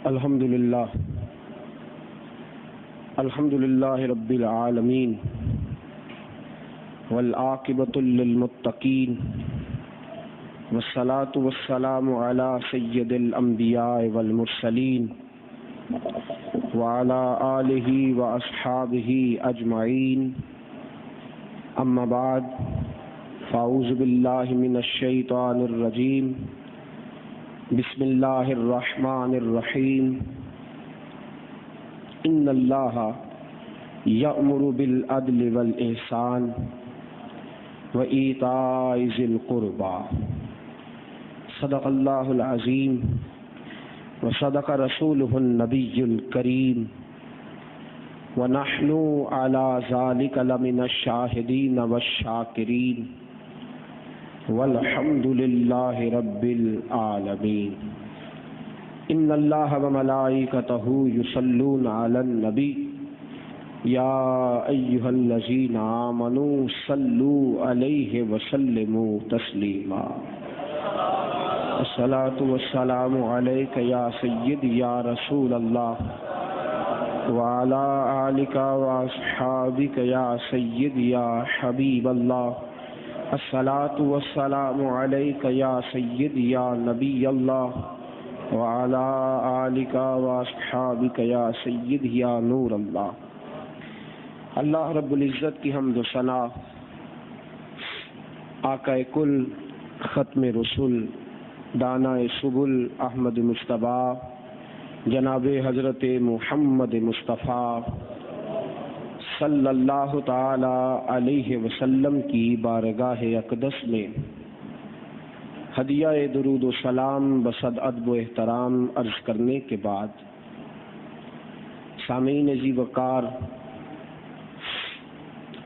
الحمد للہ رب العالمین والعاقبۃ للمتقین والصلاة والسلام علی سید الانبیاء والمرسلین وعلی آلہ واصحابہ اجمعین، اما بعد فاعوذ باللہ من الشیطان الرجیم، بسم اللہ الرحمن الرحیم، ان اللہ یأمر بالعدل والإحسان وإیتاء ذی القربى، صدق اللہ العظیم وصدق رسولہ النبی الکریم، ونحن علی ذلک لمن الشاہدین والشاکرین، والحمد للہ رب العالمین۔ ان اللہ وملائکتہ یصلون علی النبی یا ایہا الذین آمنوا صلوا علیہ وسلموا تسلیما۔ الصلاۃ والسلام علیک یا سیدی یا رسول اللہ، وعلی آلک واصحابک یا سیدی یا حبیب اللہ، الصلاۃ والسلام علیک یا سیدی یا نبی اللہ، وعلی آلک واصحابک یا سیدی یا نور اللہ۔ اللہ رب العزت کی حمد و ثنا، آقا کل ختم رسول دانا سبل احمد مصطفیٰ جناب حضرت محمد مصطفیٰ صلی اللہ تعالی علیہ وسلم کی بارگاہ اقدس میں ہدیہ درود و سلام بصد ادب و احترام عرض کرنے کے بعد، سامعین ذی وقار،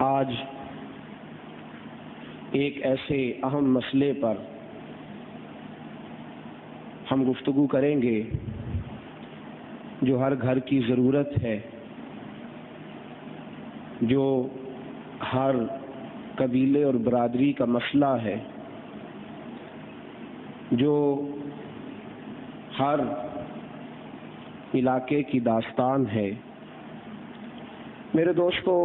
آج ایک ایسے اہم مسئلے پر ہم گفتگو کریں گے جو ہر گھر کی ضرورت ہے، جو ہر قبیلے اور برادری کا مسئلہ ہے، جو ہر علاقے کی داستان ہے۔ میرے دوستو،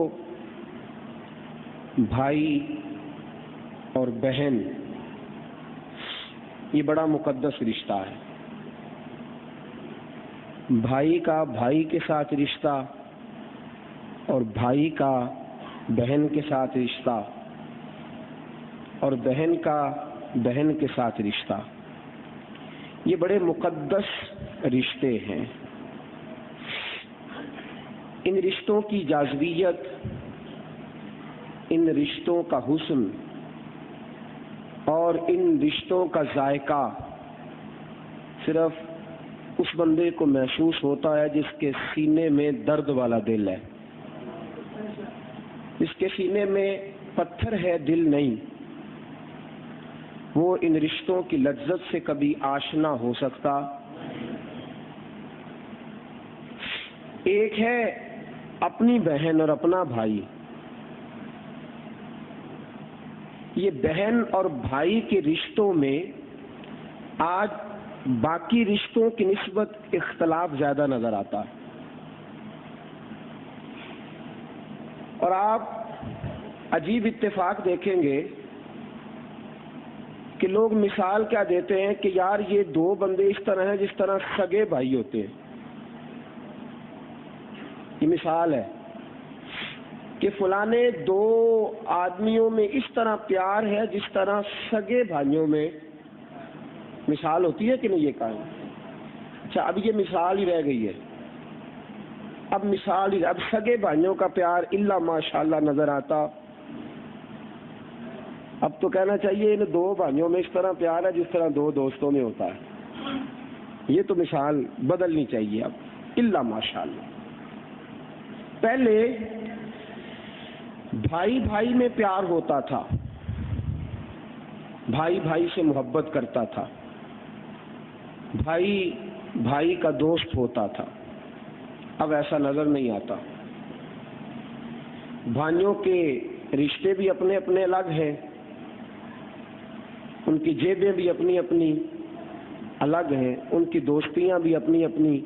بھائی اور بہن یہ بڑا مقدس رشتہ ہے۔ بھائی کا بھائی کے ساتھ رشتہ اور بھائی کا بہن کے ساتھ رشتہ اور بہن کا بہن کے ساتھ رشتہ، یہ بڑے مقدس رشتے ہیں۔ ان رشتوں کی جاذبیت، ان رشتوں کا حسن اور ان رشتوں کا ذائقہ صرف اس بندے کو محسوس ہوتا ہے جس کے سینے میں درد والا دل ہے، جس کے سینے میں پتھر ہے دل نہیں، وہ ان رشتوں کی لذت سے کبھی آشنا ہو سکتا۔ ایک ہے اپنی بہن اور اپنا بھائی، یہ بہن اور بھائی کے رشتوں میں آج باقی رشتوں کی نسبت اختلاف زیادہ نظر آتا ہے، اور آپ عجیب اتفاق دیکھیں گے کہ لوگ مثال کیا دیتے ہیں کہ یار یہ دو بندے اس طرح ہیں جس طرح سگے بھائی ہوتے ہیں۔ یہ مثال ہے کہ فلانے دو آدمیوں میں اس طرح پیار ہے جس طرح سگے بھائیوں میں مثال ہوتی ہے کہ نہیں؟ یہ کہا۔ اچھا، اب یہ مثال ہی رہ گئی ہے، اب مثال ہی، اب سگے بھائیوں کا پیار الا ماشاءاللہ نظر آتا۔ اب تو کہنا چاہیے ان دو بھائیوں میں اس طرح پیار ہے جس طرح دو دوستوں میں ہوتا ہے۔ یہ تو مثال بدلنی چاہیے اب، الا ماشاءاللہ۔ پہلے بھائی بھائی میں پیار ہوتا تھا، بھائی بھائی سے محبت کرتا تھا، بھائی بھائی کا دوست ہوتا تھا۔ اب ایسا نظر نہیں آتا۔ بھائیوں کے رشتے بھی اپنے اپنے الگ ہیں، ان کی جیبیں بھی اپنی اپنی، الگ ہیں، ان کی دوستیاں بھی اپنی اپنی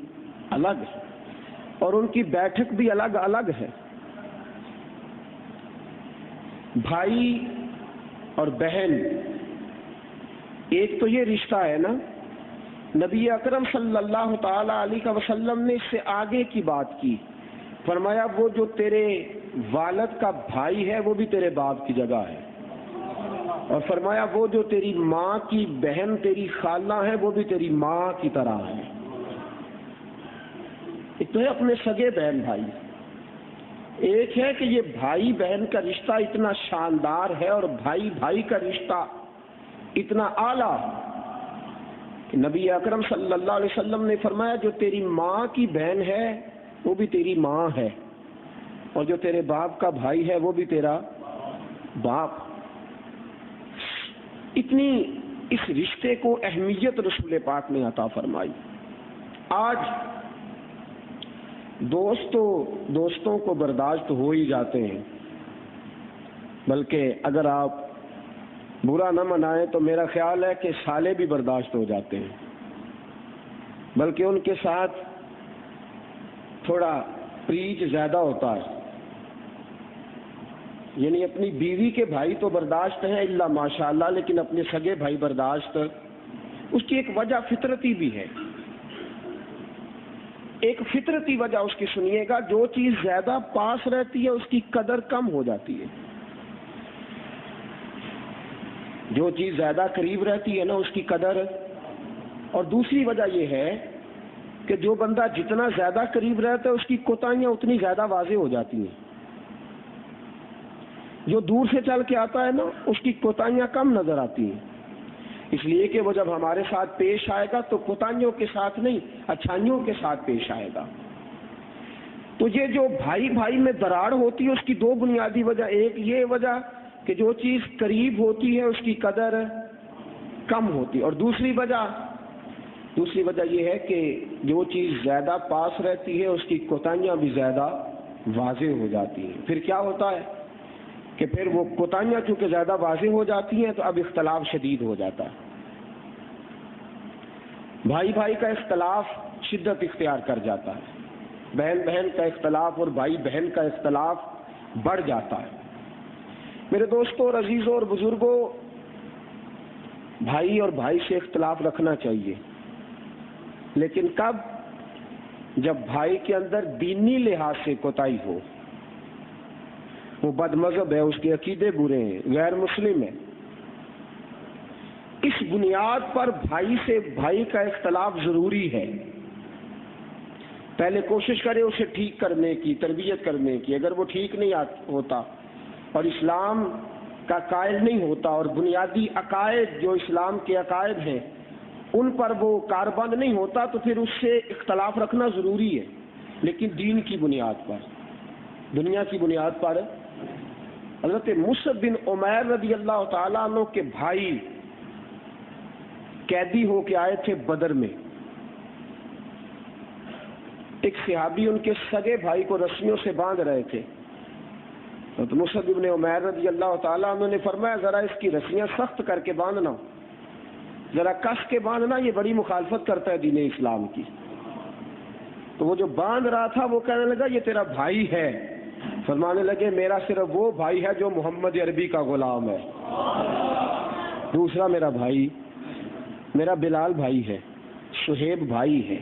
الگ ہیں، اور ان کی بیٹھک بھی الگ الگ ہے۔ بھائی اور بہن، ایک تو یہ رشتہ ہے نا، نبی اکرم صلی اللہ تعالی علیہ وسلم نے اس سے آگے کی بات کی، فرمایا وہ جو تیرے والد کا بھائی ہے وہ بھی تیرے باپ کی جگہ ہے، اور فرمایا وہ جو تیری ماں کی بہن تیری خالہ ہے وہ بھی تیری ماں کی طرح ہے۔ ایک تو ہے اپنے سگے بہن بھائی، ایک ہے کہ یہ بھائی بہن کا رشتہ اتنا شاندار ہے اور بھائی بھائی کا رشتہ اتنا اعلیٰ کہ نبی اکرم صلی اللہ علیہ وسلم نے فرمایا جو تیری ماں کی بہن ہے وہ بھی تیری ماں ہے، اور جو تیرے باپ کا بھائی ہے وہ بھی تیرا باپ۔ اتنی اس رشتے کو اہمیت رسول پاک نے عطا فرمائی۔ آج دوستوں کو برداشت ہو ہی جاتے ہیں، بلکہ اگر آپ برا نہ منائیں تو میرا خیال ہے کہ سالے بھی برداشت ہو جاتے ہیں، بلکہ ان کے ساتھ تھوڑا پریچ زیادہ ہوتا ہے، یعنی اپنی بیوی کے بھائی تو برداشت ہیں الا ماشاءاللہ، لیکن اپنے سگے بھائی برداشت، اس کی ایک وجہ فطرتی بھی ہے، ایک فطرتی وجہ اس کی سنیے گا، جو چیز زیادہ پاس رہتی ہے اس کی قدر کم ہو جاتی ہے، جو چیز زیادہ قریب رہتی ہے نا اس کی قدر، اور دوسری وجہ یہ ہے کہ جو بندہ جتنا زیادہ قریب رہتا ہے اس کی کوتاہیاں اتنی زیادہ واضح ہو جاتی ہیں، جو دور سے چل کے آتا ہے نا اس کی کوتاہیاں کم نظر آتی ہیں، اس لیے کہ وہ جب ہمارے ساتھ پیش آئے گا تو کوتاہیوں کے ساتھ نہیں اچھائیوں کے ساتھ پیش آئے گا۔ تو یہ جو بھائی بھائی میں دراڑ ہوتی ہے اس کی دو بنیادی وجہ، ایک یہ وجہ کہ جو چیز قریب ہوتی ہے اس کی قدر کم ہوتی، اور دوسری وجہ یہ ہے کہ جو چیز زیادہ پاس رہتی ہے اس کی کوتاہیاں بھی زیادہ واضح ہو جاتی ہیں۔ پھر کیا ہوتا ہے کہ پھر وہ کوتاہیاں چونکہ زیادہ واضح ہو جاتی ہیں تو اب اختلاف شدید ہو جاتا ہے، بھائی بھائی کا اختلاف شدت اختیار کر جاتا ہے، بہن بہن کا اختلاف اور بھائی بہن کا اختلاف بڑھ جاتا ہے۔ میرے دوستوں اور عزیزوں اور بزرگوں، بھائی اور بھائی سے اختلاف رکھنا چاہیے، لیکن کب؟ جب بھائی کے اندر دینی لحاظ سے کوتاہی ہو، وہ بد مذہب ہے، اس کے عقیدے برے ہیں، غیر مسلم ہے، اس بنیاد پر بھائی سے بھائی کا اختلاف ضروری ہے، پہلے کوشش کرے اسے ٹھیک کرنے کی، تربیت کرنے کی، اگر وہ ٹھیک نہیں ہوتا اور اسلام کا قائل نہیں ہوتا اور بنیادی عقائد جو اسلام کے عقائد ہیں ان پر وہ کاربند نہیں ہوتا تو پھر اس سے اختلاف رکھنا ضروری ہے، لیکن دین کی بنیاد پر، دنیا کی بنیاد پر۔ حضرت مصعب بن عمیر رضی اللہ تعالیٰ عنہ کے بھائی قیدی ہو کے آئے تھے بدر میں، ایک صحابی ان کے سگے بھائی کو رسیوں سے باندھ رہے تھے، تو مصعب بن عمیر رضی اللہ تعالیٰ عنہ نے فرمایا ذرا اس کی رسیاں سخت کر کے باندھنا، ذرا کس کے باندھنا، یہ بڑی مخالفت کرتا ہے دین اسلام کی۔ تو وہ جو باندھ رہا تھا وہ کہنے لگا یہ تیرا بھائی ہے، فرمانے لگے میرا صرف وہ بھائی ہے جو محمد عربی کا غلام ہے، دوسرا میرا بھائی، میرا بلال بھائی ہے، شہیب بھائی ہے،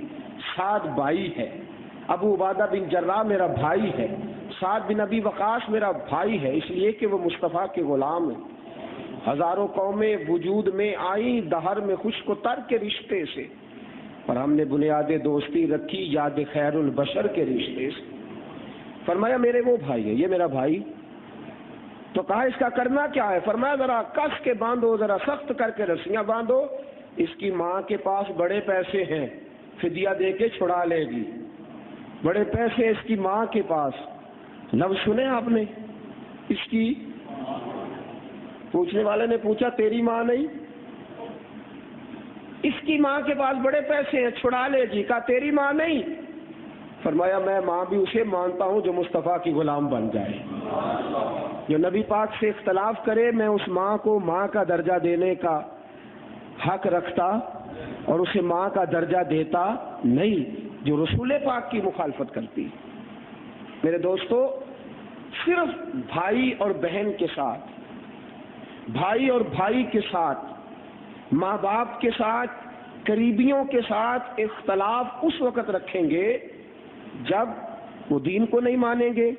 سعد بھائی ہے، ابو عبادہ بن جراح میرا بھائی ہے، سعد بن ابی وقاص میرا بھائی ہے، اس لیے کہ وہ مصطفیٰ کے غلام ہیں۔ ہزاروں قومیں وجود میں آئیں دہر میں خشک و تر کے رشتے سے، اور ہم نے بنیاد دوستی رکھی یاد خیر البشر کے رشتے سے۔ فرمایا میرے وہ بھائی ہے، یہ میرا بھائی۔ تو کہا اس کا کرنا کیا ہے؟ فرمایا ذرا کس کے باندھو، ذرا سخت کر کے رسیاں باندھو، اس کی ماں کے پاس بڑے پیسے ہیں، فدیہ دے کے چھڑا لے گی، بڑے پیسے اس کی ماں کے پاس۔ لفظ سنے آپ نے اس کی؟ پوچھنے والے نے پوچھا تیری ماں نہیں؟ اس کی ماں کے پاس بڑے پیسے ہیں، چھڑا لے گی، کہا تیری ماں نہیں؟ فرمایا میں ماں بھی اسے مانتا ہوں جو مصطفیٰ کی غلام بن جائے، جو نبی پاک سے اختلاف کرے، میں اس ماں کو ماں کا درجہ دینے کا حق رکھتا اور اسے ماں کا درجہ دیتا نہیں جو رسول پاک کی مخالفت کرتی. میرے دوستو، صرف بھائی اور بہن کے ساتھ، بھائی اور بھائی کے ساتھ، ماں باپ کے ساتھ، قریبیوں کے ساتھ اختلاف اس وقت رکھیں گے جب وہ دین کو نہیں مانیں گے،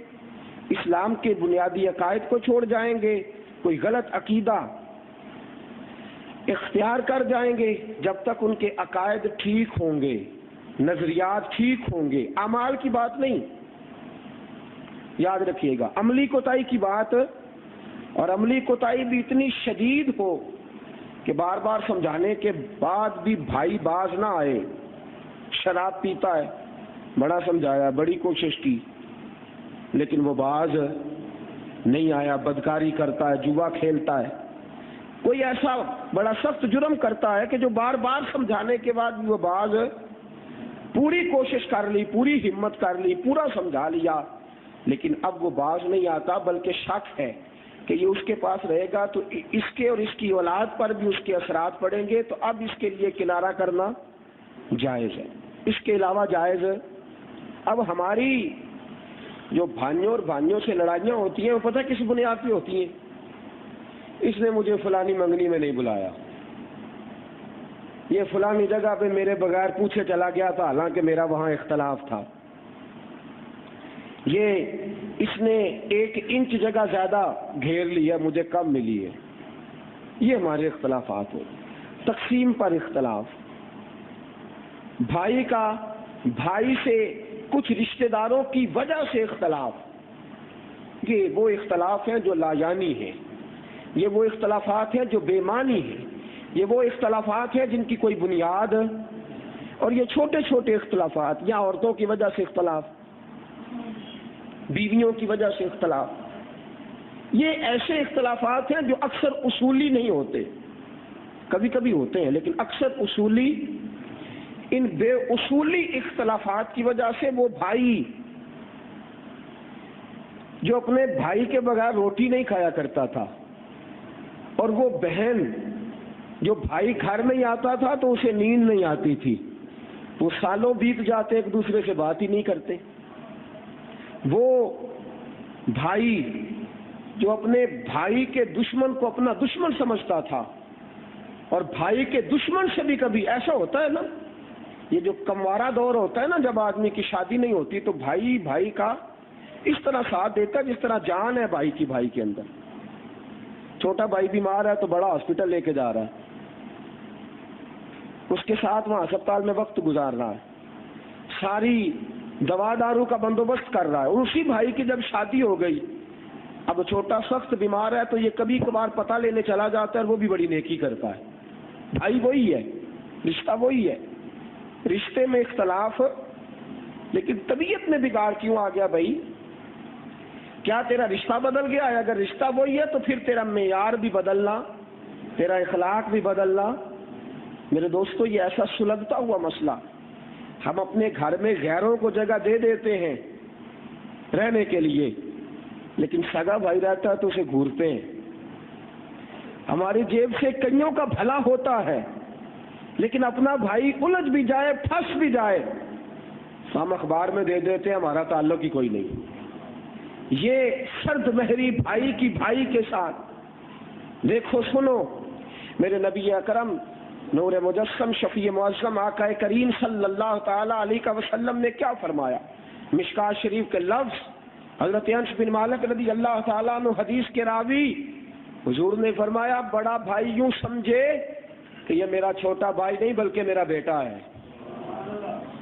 اسلام کے بنیادی عقائد کو چھوڑ جائیں گے، کوئی غلط عقیدہ اختیار کر جائیں گے. جب تک ان کے عقائد ٹھیک ہوں گے، نظریات ٹھیک ہوں گے. اعمال کی بات نہیں، یاد رکھیے گا، عملی کوتاہی کی بات، اور عملی کوتاہی بھی اتنی شدید ہو کہ بار بار سمجھانے کے بعد بھی بھائی باز نہ آئے. شراب پیتا ہے، بڑا سمجھایا، بڑی کوشش کی، لیکن وہ باز نہیں آیا. بدکاری کرتا ہے، جوا کھیلتا ہے، کوئی ایسا بڑا سخت جرم کرتا ہے کہ جو بار بار سمجھانے کے بعد بھی وہ باز پوری کوشش کر لی، پوری ہمت کر لی، پورا سمجھا لیا، لیکن اب وہ باز نہیں آتا، بلکہ شک ہے کہ یہ اس کے پاس رہے گا تو اس کے اور اس کی اولاد پر بھی اس کے اثرات پڑیں گے، تو اب اس کے لیے کنارہ کرنا جائز ہے. اس کے علاوہ جائز ہے. اب ہماری جو بھائیوں اور بھائیوں سے لڑائیاں ہوتی ہیں وہ پتہ کس بنیاد پہ ہوتی ہیں؟ اس نے مجھے فلانی منگنی میں نہیں بلایا، یہ فلانی جگہ پہ میرے بغیر پوچھے چلا گیا تھا حالانکہ میرا وہاں اختلاف تھا، یہ اس نے 1 انچ جگہ زیادہ گھیر لی ہے، مجھے کم ملی ہے. یہ ہمارے اختلافات ہو. تقسیم پر اختلاف، بھائی کا بھائی سے کچھ رشتہ داروں کی وجہ سے اختلاف، یہ وہ اختلاف ہیں جو لا یعنی ہیں، یہ وہ اختلافات ہیں جو بے معنی ہیں، یہ وہ اختلافات ہیں جن کی کوئی بنیاد، اور یہ چھوٹے چھوٹے اختلافات، یا عورتوں کی وجہ سے اختلاف، بیویوں کی وجہ سے اختلاف، یہ ایسے اختلافات ہیں جو اکثر اصولی نہیں ہوتے، کبھی کبھی ہوتے ہیں لیکن اکثر اصولی. ان بے اصولی اختلافات کی وجہ سے وہ بھائی جو اپنے بھائی کے بغیر روٹی نہیں کھایا کرتا تھا، اور وہ بہن جو بھائی گھر نہیں آتا تھا تو اسے نیند نہیں آتی تھی، وہ سالوں بیت جاتے ایک دوسرے سے بات ہی نہیں کرتے. وہ بھائی جو اپنے بھائی کے دشمن کو اپنا دشمن سمجھتا تھا، اور بھائی کے دشمن سے بھی کبھی ایسا ہوتا ہے نا، یہ جو کموارہ دور ہوتا ہے نا، جب آدمی کی شادی نہیں ہوتی تو بھائی بھائی کا اس طرح ساتھ دیتا ہے جس طرح جان ہے بھائی کی بھائی کے اندر. چھوٹا بھائی بیمار ہے تو بڑا ہاسپٹل لے کے جا رہا ہے، اس کے ساتھ وہاں ہسپتال میں وقت گزار رہا ہے، ساری دوا دارو کا بندوبست کر رہا ہے. اور اسی بھائی کی جب شادی ہو گئی، اب چھوٹا سخت بیمار ہے تو یہ کبھی کبھار پتہ لینے چلا جاتا ہے، اور وہ بھی بڑی نیکی کرتا ہے. بھائی وہی ہے، رشتہ وہی ہے، رشتے میں اختلاف، لیکن طبیعت میں بگاڑ کیوں آ گیا بھائی؟ کیا تیرا رشتہ بدل گیا ہے؟ اگر رشتہ وہی ہے تو پھر تیرا معیار بھی بدلنا، تیرا اخلاق بھی بدلنا. میرے دوستو، یہ ایسا سلگتا ہوا مسئلہ، ہم اپنے گھر میں غیروں کو جگہ دے دیتے ہیں رہنے کے لیے، لیکن سگا بھائی رہتا ہے تو اسے گھورتے ہیں. ہماری جیب سے کئیوں کا بھلا ہوتا ہے، لیکن اپنا بھائی الجھ بھی جائے، پھنس بھی جائے، ہم اخبار میں دے دیتے ہیں ہمارا تعلق ہی کوئی نہیں. یہ سرد مہری بھائی کی بھائی کے ساتھ. دیکھو سنو، میرے نبی اکرم نور مجسم شفیع معظم آقا کریم صلی اللہ تعالی علیہ وسلم نے کیا فرمایا؟ مشکات شریف کے لفظ، حضرت انس بن مالک رضی اللہ تعالیٰ عنہ حدیث کے راوی، حضور نے فرمایا بڑا بھائی یوں سمجھے کہ یہ میرا چھوٹا بھائی نہیں بلکہ میرا بیٹا ہے.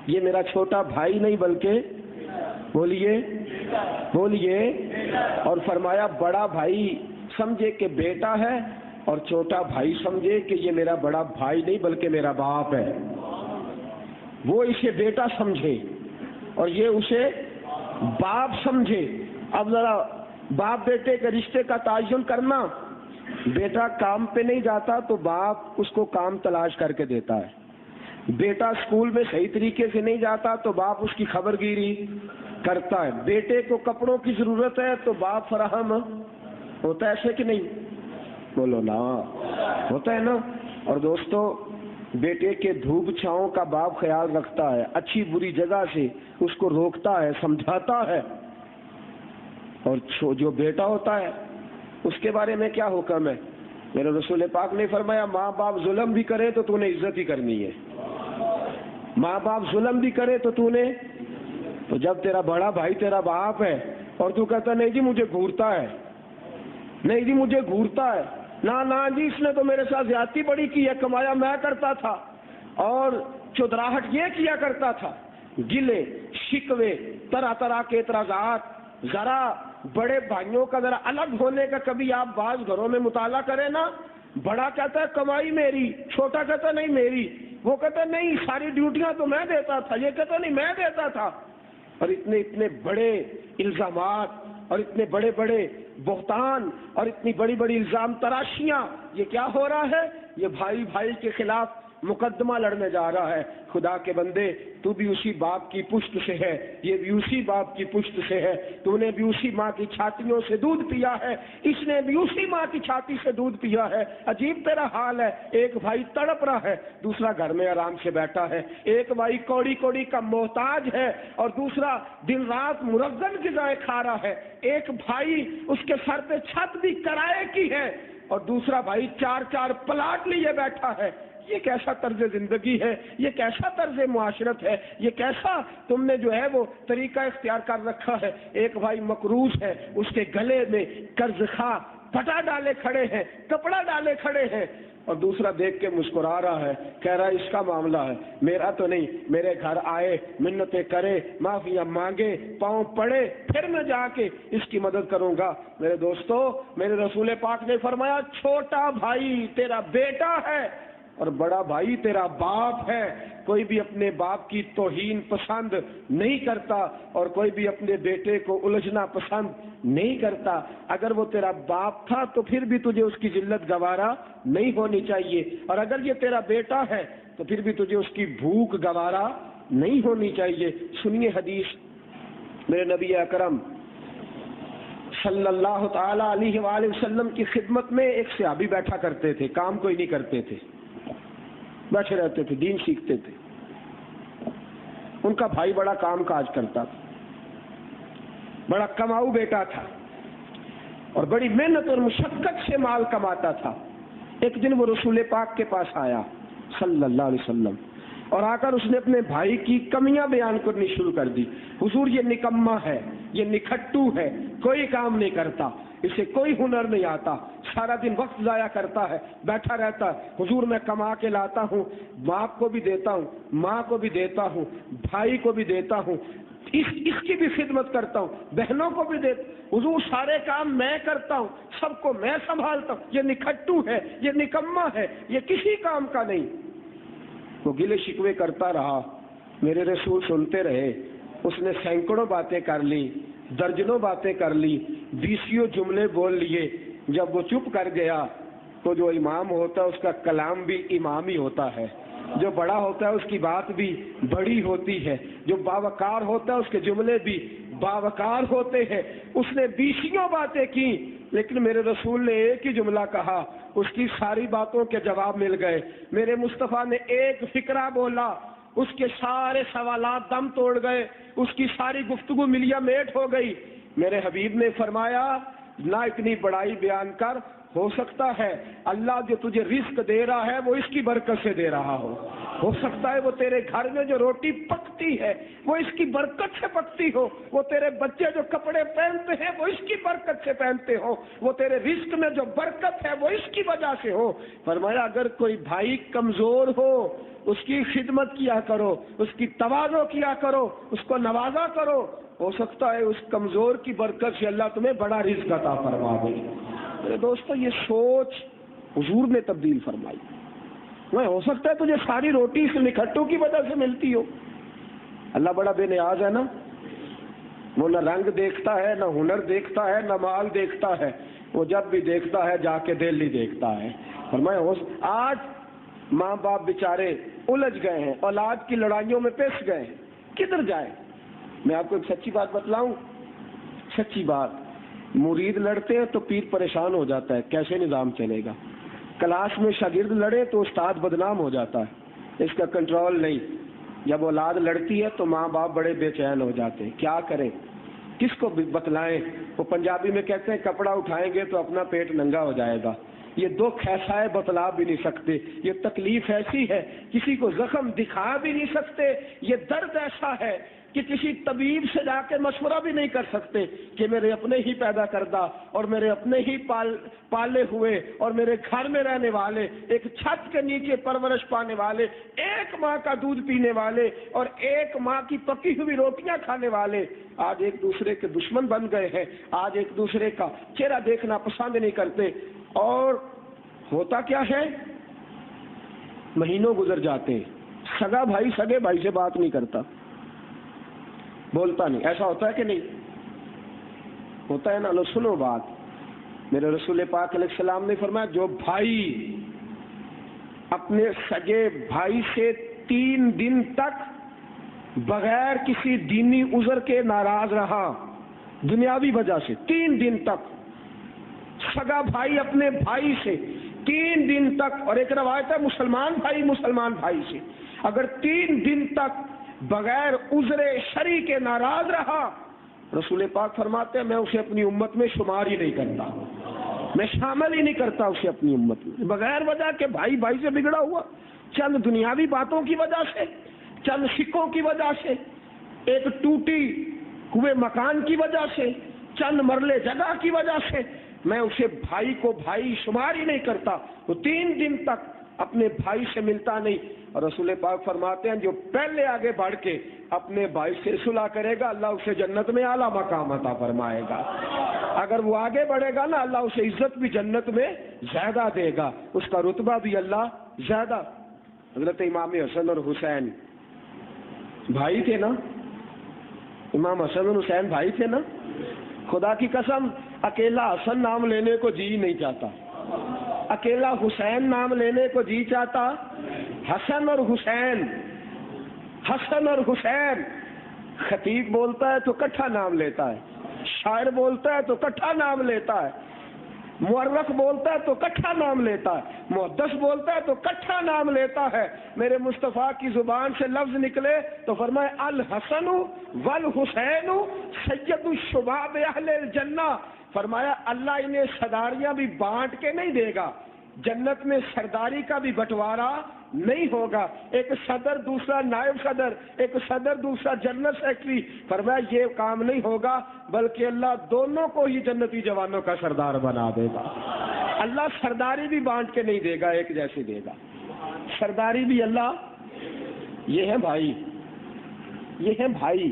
یہ میرا چھوٹا بھائی نہیں بلکہ، بولیے بولیے، اور فرمایا بڑا بھائی سمجھے کہ بیٹا ہے، اور چھوٹا بھائی سمجھے کہ یہ میرا بڑا بھائی نہیں بلکہ میرا باپ ہے. وہ اسے بیٹا سمجھے اور یہ اسے باپ سمجھے. اب ذرا باپ بیٹے کے رشتے کا تعین کرنا، بیٹا کام پہ نہیں جاتا تو باپ اس کو کام تلاش کر کے دیتا ہے. بیٹا اسکول میں صحیح طریقے سے نہیں جاتا تو باپ اس کی خبر گیری کرتا ہے. بیٹے کو کپڑوں کی ضرورت ہے تو باپ فراہم ہوتا ہے، ایسے کہ نہیں؟ بولو نا، ہوتا ہے نا. اور دوستو، بیٹے کے دھوپ چھاؤں کا باپ خیال رکھتا ہے، اچھی بری جگہ سے اس کو روکتا ہے، سمجھاتا ہے، اور جو بیٹا ہوتا ہے اس کے بارے میں کیا حکم ہے؟ میرے رسول پاک نے فرمایا ماں باپ ظلم بھی کرے تو نے عزت ہی کرنی ہے، ماں باپ ظلم بھی کرے تو تو جب تیرا بڑا بھائی تیرا باپ ہے اور تو کہتا نہیں جی مجھے گھورتا ہے، نہیں جی مجھے گھورتا ہے، نہ جی اس نے تو میرے ساتھ زیادتی بڑی کی ہے، کمایا میں کرتا تھا اور چودراہٹ یہ کیا کرتا تھا، گلے شکوے طرح طرح کے اعتراضات، ذرا بڑے بھائیوں کا ذرا الگ ہونے کا کبھی آپ بعض گھروں میں مطالعہ کریں نا، بڑا کہتا ہے کمائی میری، چھوٹا کہتا ہے نہیں میری، وہ کہتا ہے نہیں ساری ڈیوٹیاں تو میں دیتا تھا، یہ کہتا نہیں میں دیتا تھا، اور اتنے بڑے الزامات اور اتنے بڑے بڑے بہتان اور اتنی بڑی بڑی الزام تراشیاں، یہ کیا ہو رہا ہے؟ یہ بھائی بھائی کے خلاف مقدمہ لڑنے جا رہا ہے۔ خدا کے بندے تو بھی اسی باپ کی پشت سے ہے، یہ بھی اسی باپ کی پشت سے ہے، تو نے بھی اسی ماں کی چھاتیوں سے دودھ پیا ہے، اس نے بھی اسی ماں کی چھاتی سے دودھ پیا ہے۔ عجیب تیرا حال ہے، ایک بھائی تڑپ رہا ہے، دوسرا گھر میں آرام سے بیٹھا ہے، ایک بھائی کوڑی کوڑی کا محتاج ہے اور دوسرا دن رات مرغن غذائیں کھا رہا ہے، ایک بھائی اس کے سر پہ چھت بھی کرائے کی ہے اور دوسرا بھائی 4 پلاٹ لیے بیٹھا ہے۔ یہ کیسا طرز زندگی ہے، یہ کیسا طرز معاشرت ہے، یہ کیسا تم نے جو ہے وہ طریقہ اختیار کر رکھا ہے۔ ایک بھائی مقروض ہے، اس کے گلے میں قرض خواہ پٹا ڈالے کھڑے ہیں، کپڑا ڈالے کھڑے ہیں، اور دوسرا دیکھ کے مسکرا رہا ہے، کہہ رہا ہے اس کا معاملہ ہے، میرا تو نہیں، میرے گھر آئے منتیں کرے معافیاں مانگے پاؤں پڑے پھر میں جا کے اس کی مدد کروں گا۔ میرے دوستو، میرے رسول پاک نے فرمایا چھوٹا بھائی تیرا بیٹا ہے اور بڑا بھائی تیرا باپ ہے۔ کوئی بھی اپنے باپ کی توہین پسند نہیں کرتا اور کوئی بھی اپنے بیٹے کو الجھنا پسند نہیں کرتا۔ اگر وہ تیرا باپ تھا تو پھر بھی تجھے اس کی ذلت گوارا نہیں ہونی چاہیے، اور اگر یہ تیرا بیٹا ہے تو پھر بھی تجھے اس کی بھوک گوارا نہیں ہونی چاہیے۔ سنیے حدیث، میرے نبی اکرم صلی اللہ تعالی علیہ وآلہ وسلم کی خدمت میں ایک صحابی بیٹھا کرتے تھے، کام کوئی نہیں کرتے تھے، بیٹھے رہتے تھے، دین سیکھتے تھے۔ ان کا بھائی بڑا کام کاج کرتا تھا، بڑا کماؤ بیٹا تھا اور بڑی محنت اور مشقت سے مال کماتا تھا۔ ایک دن وہ رسول پاک کے پاس آیا صلی اللہ علیہ وسلم، اور آ کر اس نے اپنے بھائی کی کمیاں بیان کرنی شروع کر دی۔ حضور یہ نکما ہے، یہ نکھٹو ہے، کوئی کام نہیں کرتا، اسے کوئی ہنر نہیں آتا، سارا دن وقت ضائع کرتا ہے، بیٹھا رہتا ہے۔ حضور میں کما کے لاتا ہوں، باپ کو بھی دیتا ہوں، ماں کو بھی دیتا ہوں، بھائی کو بھی دیتا ہوں، اس کی بھی خدمت کرتا ہوں، بہنوں کو بھی دیتا ہوں، حضور سارے کام میں کرتا ہوں، سب کو میں سنبھالتا ہوں، یہ نکھٹو ہے، یہ نکما ہے، یہ کسی کام کا نہیں۔ وہ گلے شکوے کرتا رہا، میرے رسول سنتے رہے۔ اس نے سینکڑوں باتیں کر لی، درجنوں باتیں کر لی، 20 جملے بول لیے۔ جب وہ چپ کر گیا تو جو امام ہوتا ہے اس کا کلام بھی امام ہی ہوتا ہے، جو بڑا ہوتا ہے اس کی بات بھی بڑی ہوتی ہے، جو باوقار ہوتا ہے اس کے جملے بھی باوقار ہوتے ہیں۔ اس نے 20 باتیں کی لیکن میرے رسول نے ایک ہی جملہ کہا، اس کی ساری باتوں کے جواب مل گئے۔ میرے مصطفیٰ نے ایک فقرہ بولا، اس کے سارے سوالات دم توڑ گئے، اس کی ساری گفتگو ملیا میٹ ہو گئی۔ میرے حبیب نے فرمایا نہ اتنی بڑائی بیان کر، ہو سکتا ہے اللہ جو تجھے رزق دے رہا ہے وہ اس کی برکت سے دے رہا ہو سکتا ہے وہ تیرے گھر میں جو روٹی پکتی ہے وہ اس کی برکت سے پکتی ہو، وہ تیرے بچے جو کپڑے پہنتے ہیں وہ اس کی برکت سے پہنتے ہو، وہ تیرے رزق میں جو برکت ہے وہ اس کی وجہ سے ہو۔ فرمایا اگر کوئی بھائی کمزور ہو اس کی خدمت کیا کرو، اس کی تواضع کیا کرو، اس کو نوازا کرو، ہو سکتا ہے اس کمزور کی برکت سے اللہ تمہیں بڑا رزق عطا فرما دے۔ میرے دوستو یہ سوچ حضور نے تبدیل فرمائی۔ میں ہو سکتا ہے تجھے ساری روٹی اس نکھٹوں کی وجہ سے ملتی ہو، اللہ بڑا بے نیاز ہے نا، وہ نہ رنگ دیکھتا ہے، نہ ہنر دیکھتا ہے، نہ مال دیکھتا ہے، وہ جب بھی دیکھتا ہے جا کے دل ہی دیکھتا ہے۔ فرمایا آج ماں باپ بیچارے الجھ گئے ہیں، اولاد کی لڑائیوں میں پس گئے ہیں، کدھر جائے؟ میں آپ کو ایک سچی بات بتلاؤں، سچی بات، مرید لڑتے ہیں تو پیر پریشان ہو جاتا ہے، کیسے نظام چلے گا؟ کلاس میں شاگرد لڑے تو استاد بدنام ہو جاتا ہے، اس کا کنٹرول نہیں. جب اولاد لڑتی ہے تو ماں باپ بڑے بے چین ہو جاتے ہیں. کیا کریں, کس کو بتلائیں؟ وہ پنجابی میں کہتے ہیں کپڑا اٹھائیں گے تو اپنا پیٹ ننگا ہو جائے گا. یہ دکھ ایسا ہے بتلا بھی نہیں سکتے, یہ تکلیف ایسی ہے کسی کو زخم دکھا بھی نہیں سکتے, یہ درد ایسا ہے کہ کسی طبیب سے جا کے مشورہ بھی نہیں کر سکتے کہ میرے اپنے ہی پیدا کردہ اور میرے اپنے ہی پالے ہوئے اور میرے گھر میں رہنے والے, ایک چھت کے نیچے پرورش پانے والے, ایک ماں کا دودھ پینے والے اور ایک ماں کی پکی ہوئی روٹیاں کھانے والے آج ایک دوسرے کے دشمن بن گئے ہیں. آج ایک دوسرے کا چہرہ دیکھنا پسند نہیں کرتے. اور ہوتا کیا ہے, مہینوں گزر جاتے ہیں, سگا بھائی سگے بھائی سے بات نہیں کرتا, بولتا نہیں. ایسا ہوتا ہے کہ نہیں ہوتا ہے نا؟ لو سنو بات, میرے رسول پاک علیہ السلام نے فرمایا جو بھائی اپنے سگے بھائی سے 3 دن تک بغیر کسی دینی عذر کے ناراض رہا, دنیاوی وجہ سے 3 دن تک, سگا بھائی اپنے بھائی سے 3 دن تک, اور ایک روایت ہے مسلمان بھائی سے اگر 3 دن تک بغیر عذر شرعی کے ناراض رہا, رسول پاک فرماتے ہیں میں اسے اپنی امت میں شمار ہی نہیں کرتا, میں شامل ہی نہیں کرتا اسے اپنی امت میں. بغیر وجہ کہ بھائی بھائی سے بگڑا ہوا, چند دنیاوی باتوں کی وجہ سے, چند سکوں کی وجہ سے, ایک ٹوٹی ہوئے مکان کی وجہ سے, چند مرلے جگہ کی وجہ سے, میں اسے بھائی کو بھائی شمار ہی نہیں کرتا. وہ 3 دن تک اپنے بھائی سے ملتا نہیں. اور رسول پاک فرماتے ہیں جو پہلے آگے بڑھ کے اپنے بھائی سے صلح کرے گا اللہ اسے جنت میں اعلیٰ مقام عطا فرمائے گا. اگر وہ آگے بڑھے گا نا اللہ اسے عزت بھی جنت میں زیادہ دے گا, اس کا رتبہ بھی اللہ زیادہ. حضرت امام حسن اور حسین بھائی تھے نا, امام حسن اور حسین بھائی تھے نا. خدا کی قسم اکیلا حسن نام لینے کو جی نہیں چاہتا, اکیلا حسین نام لینے کو جی چاہتا. حسن اور حسین, حسن اور حسین. خطیب بولتا ہے تو کٹھا نام لیتا ہے, شاعر بولتا ہے تو کٹھا نام لیتا ہے, مورخ بولتا ہے تو کٹھا نام لیتا ہے, محدث بولتا ہے تو کٹھا نام لیتا ہے. میرے مصطفیٰ کی زبان سے لفظ نکلے تو فرمائے الحسن والحسین سید الشباب اہل الجنہ. فرمایا اللہ انہیں سرداریاں بھی بانٹ کے نہیں دے گا, جنت میں سرداری کا بھی بٹوارا نہیں ہوگا. ایک صدر دوسرا نائب صدر, ایک صدر دوسرا جنرل سیکرٹری. فرمایا یہ کام نہیں ہوگا بلکہ اللہ دونوں کو ہی جنتی جوانوں کا سردار بنا دے گا. اللہ سرداری بھی بانٹ کے نہیں دے گا, ایک جیسے دے گا سرداری بھی اللہ. یہ ہے بھائی, یہ ہے بھائی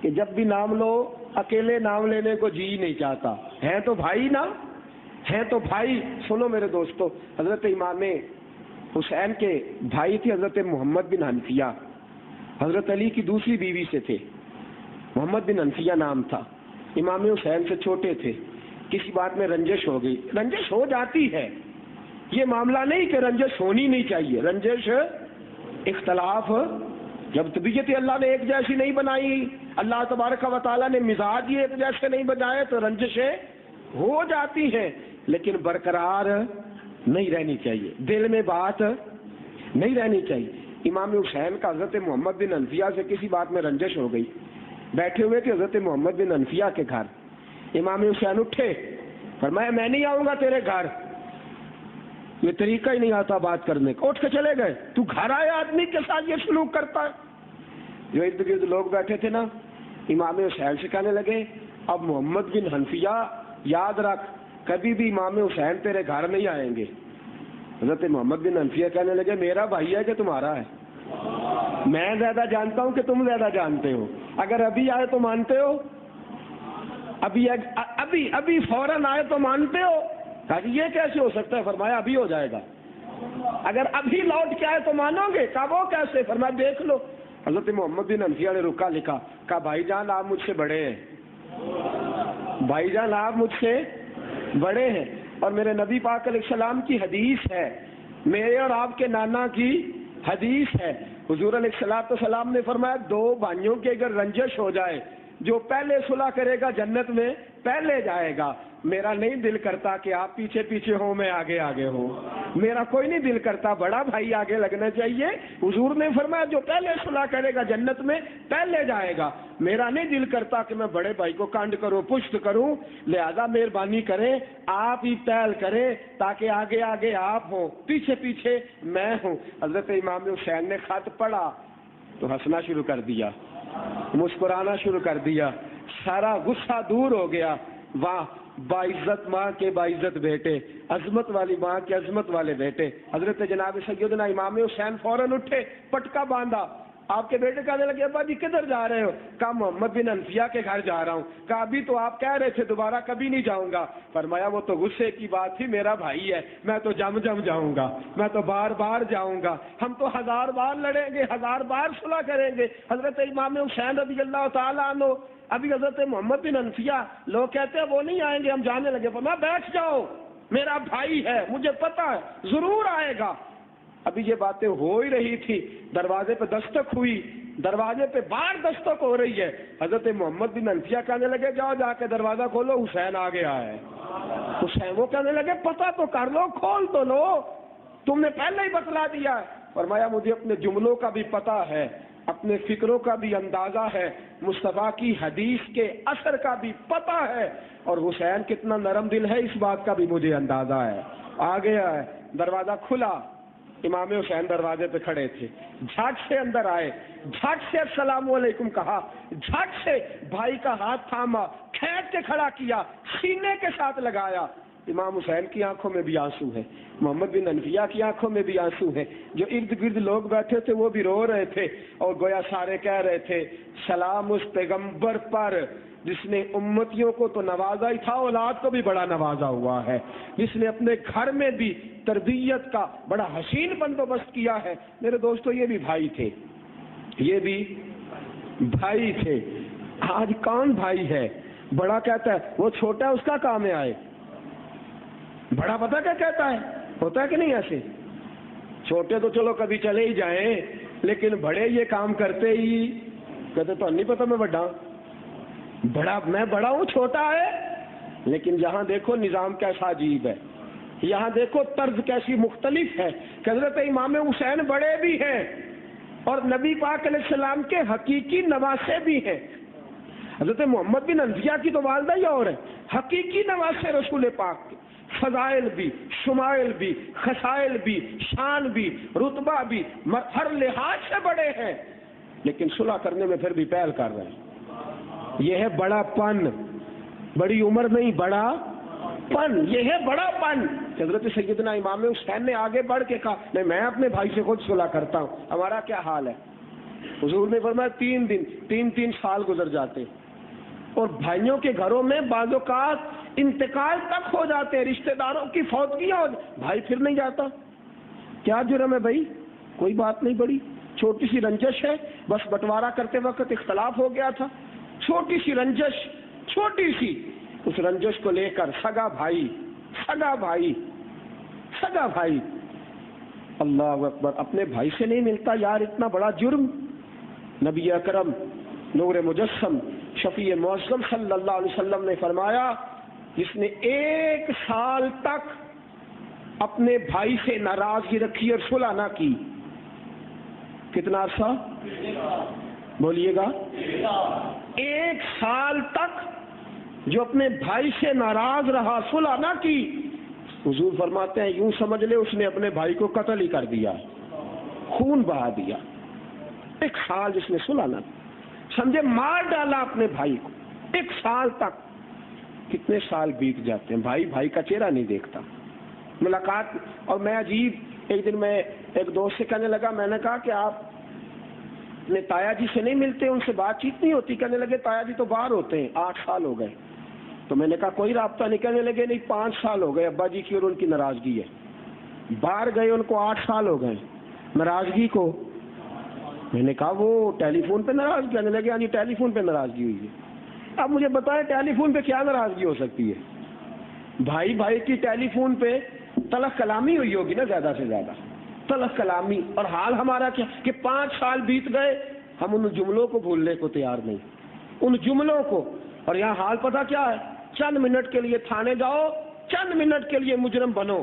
کہ جب بھی نام لو اکیلے نام لینے کو جی نہیں چاہتا. ہیں تو بھائی نا, ہیں تو بھائی. سنو میرے دوستو, حضرت امام حسین کے بھائی تھے حضرت محمد بن حنفیہ, حضرت علی کی دوسری بیوی سے تھے. محمد بن حنفیہ نام تھا, امام حسین سے چھوٹے تھے. کسی بات میں رنجش ہو گئی, رنجش ہو جاتی ہے, یہ معاملہ نہیں کہ رنجش ہونی نہیں چاہیے. رنجش اختلاف, جب طبیعت اللہ نے ایک جیسی نہیں بنائی, اللہ تبارک و تعالیٰ نے مزاج ہی ایک جیسے نہیں بنائے تو رنجشیں ہو جاتی ہیں, لیکن برقرار نہیں رہنی چاہیے, دل میں بات نہیں رہنی چاہیے. امام حسین کا حضرت محمد بن حنفیہ سے کسی بات میں رنجش ہو گئی. بیٹھے ہوئے تھے حضرت محمد بن حنفیہ کے گھر. امام حسین اٹھے, فرمایا میں نہیں آؤں گا تیرے گھر, یہ طریقہ ہی نہیں آتا بات کرنے کا. اٹھ کے چلے گئے. تو گھر آئے آدمی کے ساتھ یہ سلوک کرتا ہے. جو ارد گرد لوگ بیٹھے تھے نا, امام حسین سے کہنے لگے اب محمد بن حنفیہ یاد رکھ کبھی بھی امام حسین تیرے گھر نہیں آئیں گے. حضرت محمد بن حنفیہ کہنے لگے میرا بھائی ہے کہ تمہارا ہے؟ میں زیادہ جانتا ہوں کہ تم زیادہ جانتے ہو. اگر ابھی آئے تو مانتے ہو؟ ابھی ابھی ابھی فوراً آئے تو مانتے ہو؟ کہا یہ کیسے ہو سکتا ہے؟ فرمایا ابھی ہو جائے گا. اگر ابھی لوٹ کے آئے تو مانو گے؟ کہا وہ کیسے؟ فرمایا دیکھ لو. حضرت محمد بن حنفیہ نے رکا لکھا, کہا بھائی جان آپ مجھ سے بڑے ہیں, بھائی جان آپ مجھ سے بڑے ہیں, اور میرے نبی پاک علیہ السلام کی حدیث ہے, میرے اور آپ کے نانا کی حدیث ہے. حضور علیہ السلام نے فرمایا 2 بھائیوں کے اگر رنجش ہو جائے, جو پہلے صلح کرے گا جنت میں پہلے جائے گا. میرا نہیں دل کرتا کہ آپ پیچھے پیچھے ہوں میں آگے آگے ہوں. میرا کوئی نہیں دل کرتا، بڑا بھائی آگے لگنا چاہیے۔ حضور نے فرمایا جو پہلے صلح کرے گا جنت میں پہلے جائے گا۔ میرا نہیں دل کرتا کہ میں بڑے بھائی کو کانڈ کروں، پشت کروں، لہذا مہربانی کریں آپ ہی پہل کریں تاکہ آگے آگے آپ ہوں، پیچھے پیچھے میں ہوں۔ حضرت امام حسین نے خط پڑھا تو ہنسنا شروع کر دیا، مسکرانا شروع کر دیا، سارا غصہ دور ہو گیا۔ واہ، باعزت ماں کے باعزت بیٹے، عظمت والی ماں کے عظمت والے بیٹے۔ حضرت جناب سیدنا امام حسین فوراً اٹھے، پٹکا باندھا۔ آپ کے بیٹے کہنے لگے ابا جی کدھر جا رہے ہو؟ کہا محمد بن حنفیہ کے گھر جا رہا ہوں۔ کہا ابھی تو آپ کہہ رہے تھے دوبارہ کبھی نہیں جاؤں گا۔ فرمایا وہ تو غصے کی بات تھی، میرا بھائی ہے، میں تو جم جاؤں گا، میں تو بار بار جاؤں گا، ہم تو 1000 بار لڑیں گے، 1000 بار صلح کریں گے۔ حضرت امام حسین رضی اللہ تعالیٰ عنہ، ابھی حضرت محمد بن حنفیہ لوگ کہتے ہیں وہ نہیں آئیں گے، ہم جانے لگے۔ فرمایا بیٹھ جاؤ، میرا بھائی ہے، مجھے پتا ہے ضرور آئے گا۔ ابھی یہ باتیں ہو ہی رہی تھی، دروازے پہ دستک ہوئی، دروازے پہ بار دستک ہو رہی ہے۔ حضرت محمد بن حنفیہ کہنے لگے جاؤ جا کے دروازہ کھولو، حسین آ گیا ہے۔ حسین وہ کہنے لگے پتہ تو کر لو، کھول تو لو، تم نے پہلے ہی بتلا دیا۔ فرمایا مجھے اپنے جملوں کا بھی پتہ ہے، اپنے فکروں کا بھی اندازہ ہے، مصطفیٰ کی حدیث کے اثر کا بھی پتہ ہے، اور حسین کتنا نرم دل ہے اس بات کا بھی مجھے اندازہ ہے۔ آ گیا ہے، دروازہ کھلا، امام حسین دروازے پہ کھڑے تھے، جھٹ سے اندر آئے، جھٹ سے السلام علیکم کہا، جھٹ سے بھائی کا ہاتھ تھاما، کھینچ کے کھڑا کیا، سینے کے ساتھ لگایا۔ امام حسین کی آنکھوں میں بھی آنسو ہے، محمد بن حنفیہ کی آنکھوں میں بھی آنسو ہے، جو ارد گرد لوگ بیٹھے تھے وہ بھی رو رہے تھے، اور گویا سارے کہہ رہے تھے سلام اس پیغمبر پر جس نے امتیوں کو تو نوازا ہی تھا، اولاد کو بھی بڑا نوازا ہوا ہے، جس نے اپنے گھر میں بھی تربیت کا بڑا حسین بندوبست کیا ہے۔ میرے دوستو یہ بھی بھائی تھے، یہ بھی بھائی تھے۔ آج کون بھائی ہے؟ بڑا کہتا ہے وہ چھوٹا ہے اس کا کام ہے آئے، بڑا پتہ کیا کہتا ہے، ہوتا ہے کہ نہیں ایسے؟ چھوٹے تو چلو کبھی چلے ہی جائیں، لیکن بڑے یہ کام کرتے ہی کہتے تو نہیں پتہ میں بڑا ہوں، میں بڑا ہوں، چھوٹا ہے۔ لیکن یہاں دیکھو نظام کیسا عجیب ہے، یہاں دیکھو طرز کیسی مختلف ہے کہ حضرت امام حسین بڑے بھی ہیں اور نبی پاک علیہ السلام کے حقیقی نواسے بھی ہیں۔ حضرت محمد بن حنفیہ کی تو والدہ ہی اور ہے، حقیقی نواسے رسول پاک کے، فضائل بھی، شمائل بھی، خصائل بھی، شان بھی، رتبہ بھی، ہر لحاظ سے بڑے ہیں، لیکن صلح کرنے میں پھر بھی پہل کر رہے ہیں۔ یہ ہے بڑا پن، بڑی عمر نہیں، بڑا پن، یہ ہے بڑا پن۔ حضرت سیدنا امام حسین نے آگے بڑھ کے کہا نہیں میں اپنے بھائی سے خود صلح کرتا ہوں، ہمارا کیا حال ہے؟ حضور نے فرمایا 3 دن 3 سال گزر جاتے، اور بھائیوں کے گھروں میں بعض اوقات انتقال تک ہو جاتے ہیں، رشتہ داروں کی فوتگیاں ہو، بھائی پھر نہیں جاتا۔ کیا جرم ہے بھائی؟ کوئی بات نہیں، بڑی چھوٹی سی رنجش ہے، بس بٹوارا کرتے وقت اختلاف ہو گیا تھا، چھوٹی سی رنجش، چھوٹی سی، اس رنجش کو لے کر سگا بھائی اللہ اکبر اپنے بھائی سے نہیں ملتا یار، اتنا بڑا جرم۔ نبی اکرم نور مجسم شفیع معظم صلی اللہ علیہ وسلم نے فرمایا جس نے 1 سال تک اپنے بھائی سے ناراضگی رکھی اور صلح نہ کی، کتنا عرصہ بولیے گا؟ 1 سال تک جو اپنے بھائی سے ناراض رہا، صلح نہ کی، حضور فرماتے ہیں یوں سمجھ لے اس نے اپنے بھائی کو قتل ہی کر دیا، خون بہا دیا۔ 1 سال جس نے صلح نہ سمجھے، مار ڈالا اپنے بھائی کو 1 سال تک۔ کتنے سال بیت جاتے ہیں، بھائی کا چہرہ نہیں دیکھتا، ملاقات۔ اور میں عجیب، ایک دن میں ایک دوست سے کہنے لگا، میں نے کہا کہ آپ اپنے تایا جی سے نہیں ملتے، ان سے بات چیت نہیں ہوتی؟ کہنے لگے تایا جی تو باہر ہوتے ہیں، 8 سال ہو گئے۔ تو میں نے کہا کوئی رابطہ نہیں؟ کہنے لگے نہیں 5 سال ہو گئے ابا جی کی اور ان کی ناراضگی ہے، باہر گئے ان کو 8 سال ہو گئے، ناراضگی کو میں نے کہا وہ ٹیلی فون پہ ناراض؟ کہنے لگے ہاں جی ٹیلی فون پہ ناراضگی ہوئی ہے۔ اب مجھے بتائیں ٹیلی فون پہ کیا ناراضگی ہو سکتی ہے؟ بھائی کی ٹیلی فون پہ تلخ کلامی ہوئی ہوگی نا، زیادہ سے زیادہ تلخ کلامی۔ اور حال ہمارا کیا کہ 5 سال بیت گئے، ہم ان جملوں کو بھولنے کو تیار نہیں، ان جملوں کو۔ اور یہاں حال پتہ کیا ہے؟ چند منٹ کے لیے تھانے جاؤ، چند منٹ کے لیے مجرم بنو،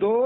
2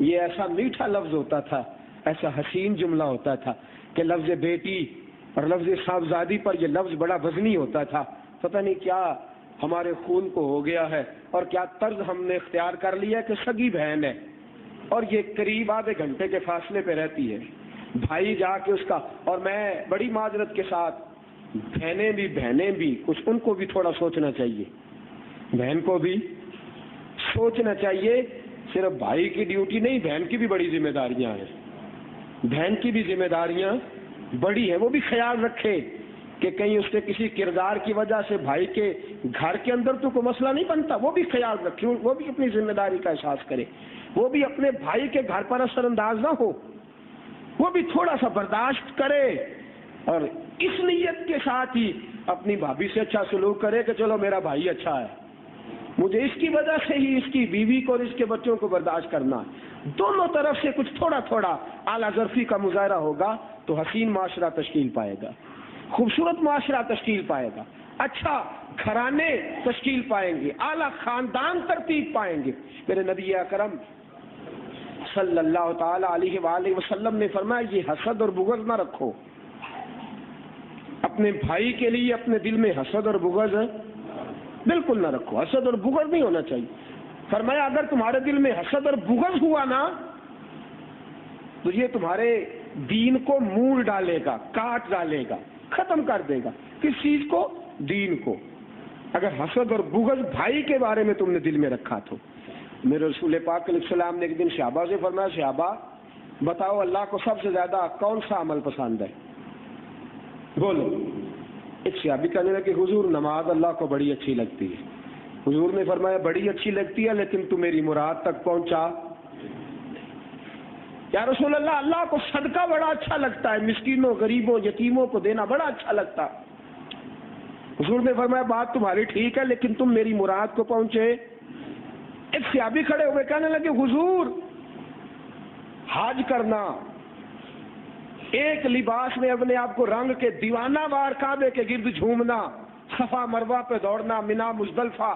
یہ ایسا میٹھا لفظ ہوتا تھا، ایسا حسین جملہ ہوتا تھا کہ لفظ بیٹی اور لفظ صاحبزادی پر یہ لفظ بڑا وزنی ہوتا تھا. پتہ نہیں کیا ہمارے خون کو ہو گیا ہے اور کیا طرز ہم نے اختیار کر لیا کہ سگی بہن ہے اور یہ قریب آدھے گھنٹے کے فاصلے پہ رہتی ہے، بھائی جا کے اس کا. اور میں بڑی معذرت کے ساتھ، بہنیں بھی کچھ ان کو بھی تھوڑا سوچنا چاہیے، بہن کو بھی سوچنا چاہیے. صرف بھائی کی ڈیوٹی نہیں، بہن کی بھی بڑی ذمہ داریاں ہیں، بہن کی بھی ذمہ داریاں بڑی ہیں. وہ بھی خیال رکھے کہ کہیں اس کے کسی کردار کی وجہ سے بھائی کے گھر کے اندر تو کوئی مسئلہ نہیں بنتا. وہ بھی خیال رکھے، وہ بھی اپنی ذمہ داری کا احساس کرے، وہ بھی اپنے بھائی کے گھر پر اثر انداز نہ ہو، وہ بھی تھوڑا سا برداشت کرے اور اس نیت کے ساتھ ہی اپنی بھابھی سے اچھا سلوک کرے کہ چلو میرا بھائی اچھا ہے، مجھے اس کی وجہ سے ہی اس کی بیوی کو اور اس کے بچوں کو برداشت کرنا. دونوں طرف سے کچھ تھوڑا تھوڑا اعلیٰ ظرفی کا مظاہرہ ہوگا تو حسین معاشرہ تشکیل پائے گا، خوبصورت معاشرہ تشکیل پائے گا، اچھا گھرانے تشکیل پائیں گے، اعلیٰ خاندان ترتیب پائیں گے. میرے نبی اکرم صلی اللہ تعالی علیہ وآلہ وسلم نے فرمایا یہ حسد اور بغض نہ رکھو. اپنے بھائی کے لیے اپنے دل میں حسد اور بغض بالکل نہ رکھو، حسد اور بغض نہیں ہونا چاہیے. فرمایا اگر تمہارے دل میں حسد اور بغض ہوا نا تو یہ تمہارے دین کو مول ڈالے گا، کاٹ ڈالے گا، ختم کر دے گا. کس چیز کو؟ دین کو. اگر حسد اور بغض بھائی کے بارے میں تم نے دل میں رکھا تو. میرے رسول پاک علیہ السلام نے ایک دن صحابہ سے فرمایا صحابہ بتاؤ اللہ کو سب سے زیادہ کون سا عمل پسند ہے؟ بولو. ایک صحابی کہنے لگے کہ حضور نماز اللہ کو بڑی اچھی لگتی ہے. حضور نے فرمایا بڑی اچھی لگتی ہے لیکن تو میری مراد تک پہنچا. یا رسول اللہ اللہ کو صدقہ بڑا اچھا لگتا ہے، مسکینوں غریبوں یتیموں کو دینا بڑا اچھا لگتا. حضور نے فرمایا بات تمہاری ٹھیک ہے لیکن تم میری مراد کو پہنچے. ایک صحابی کھڑے ہوئے کہنے لگے حضور حج کرنا، ایک لباس میں اپنے آپ کو رنگ کے دیوانہ وار کعبے کے گرد جھومنا، صفا مروہ پہ دوڑنا، منا مزدلفہ،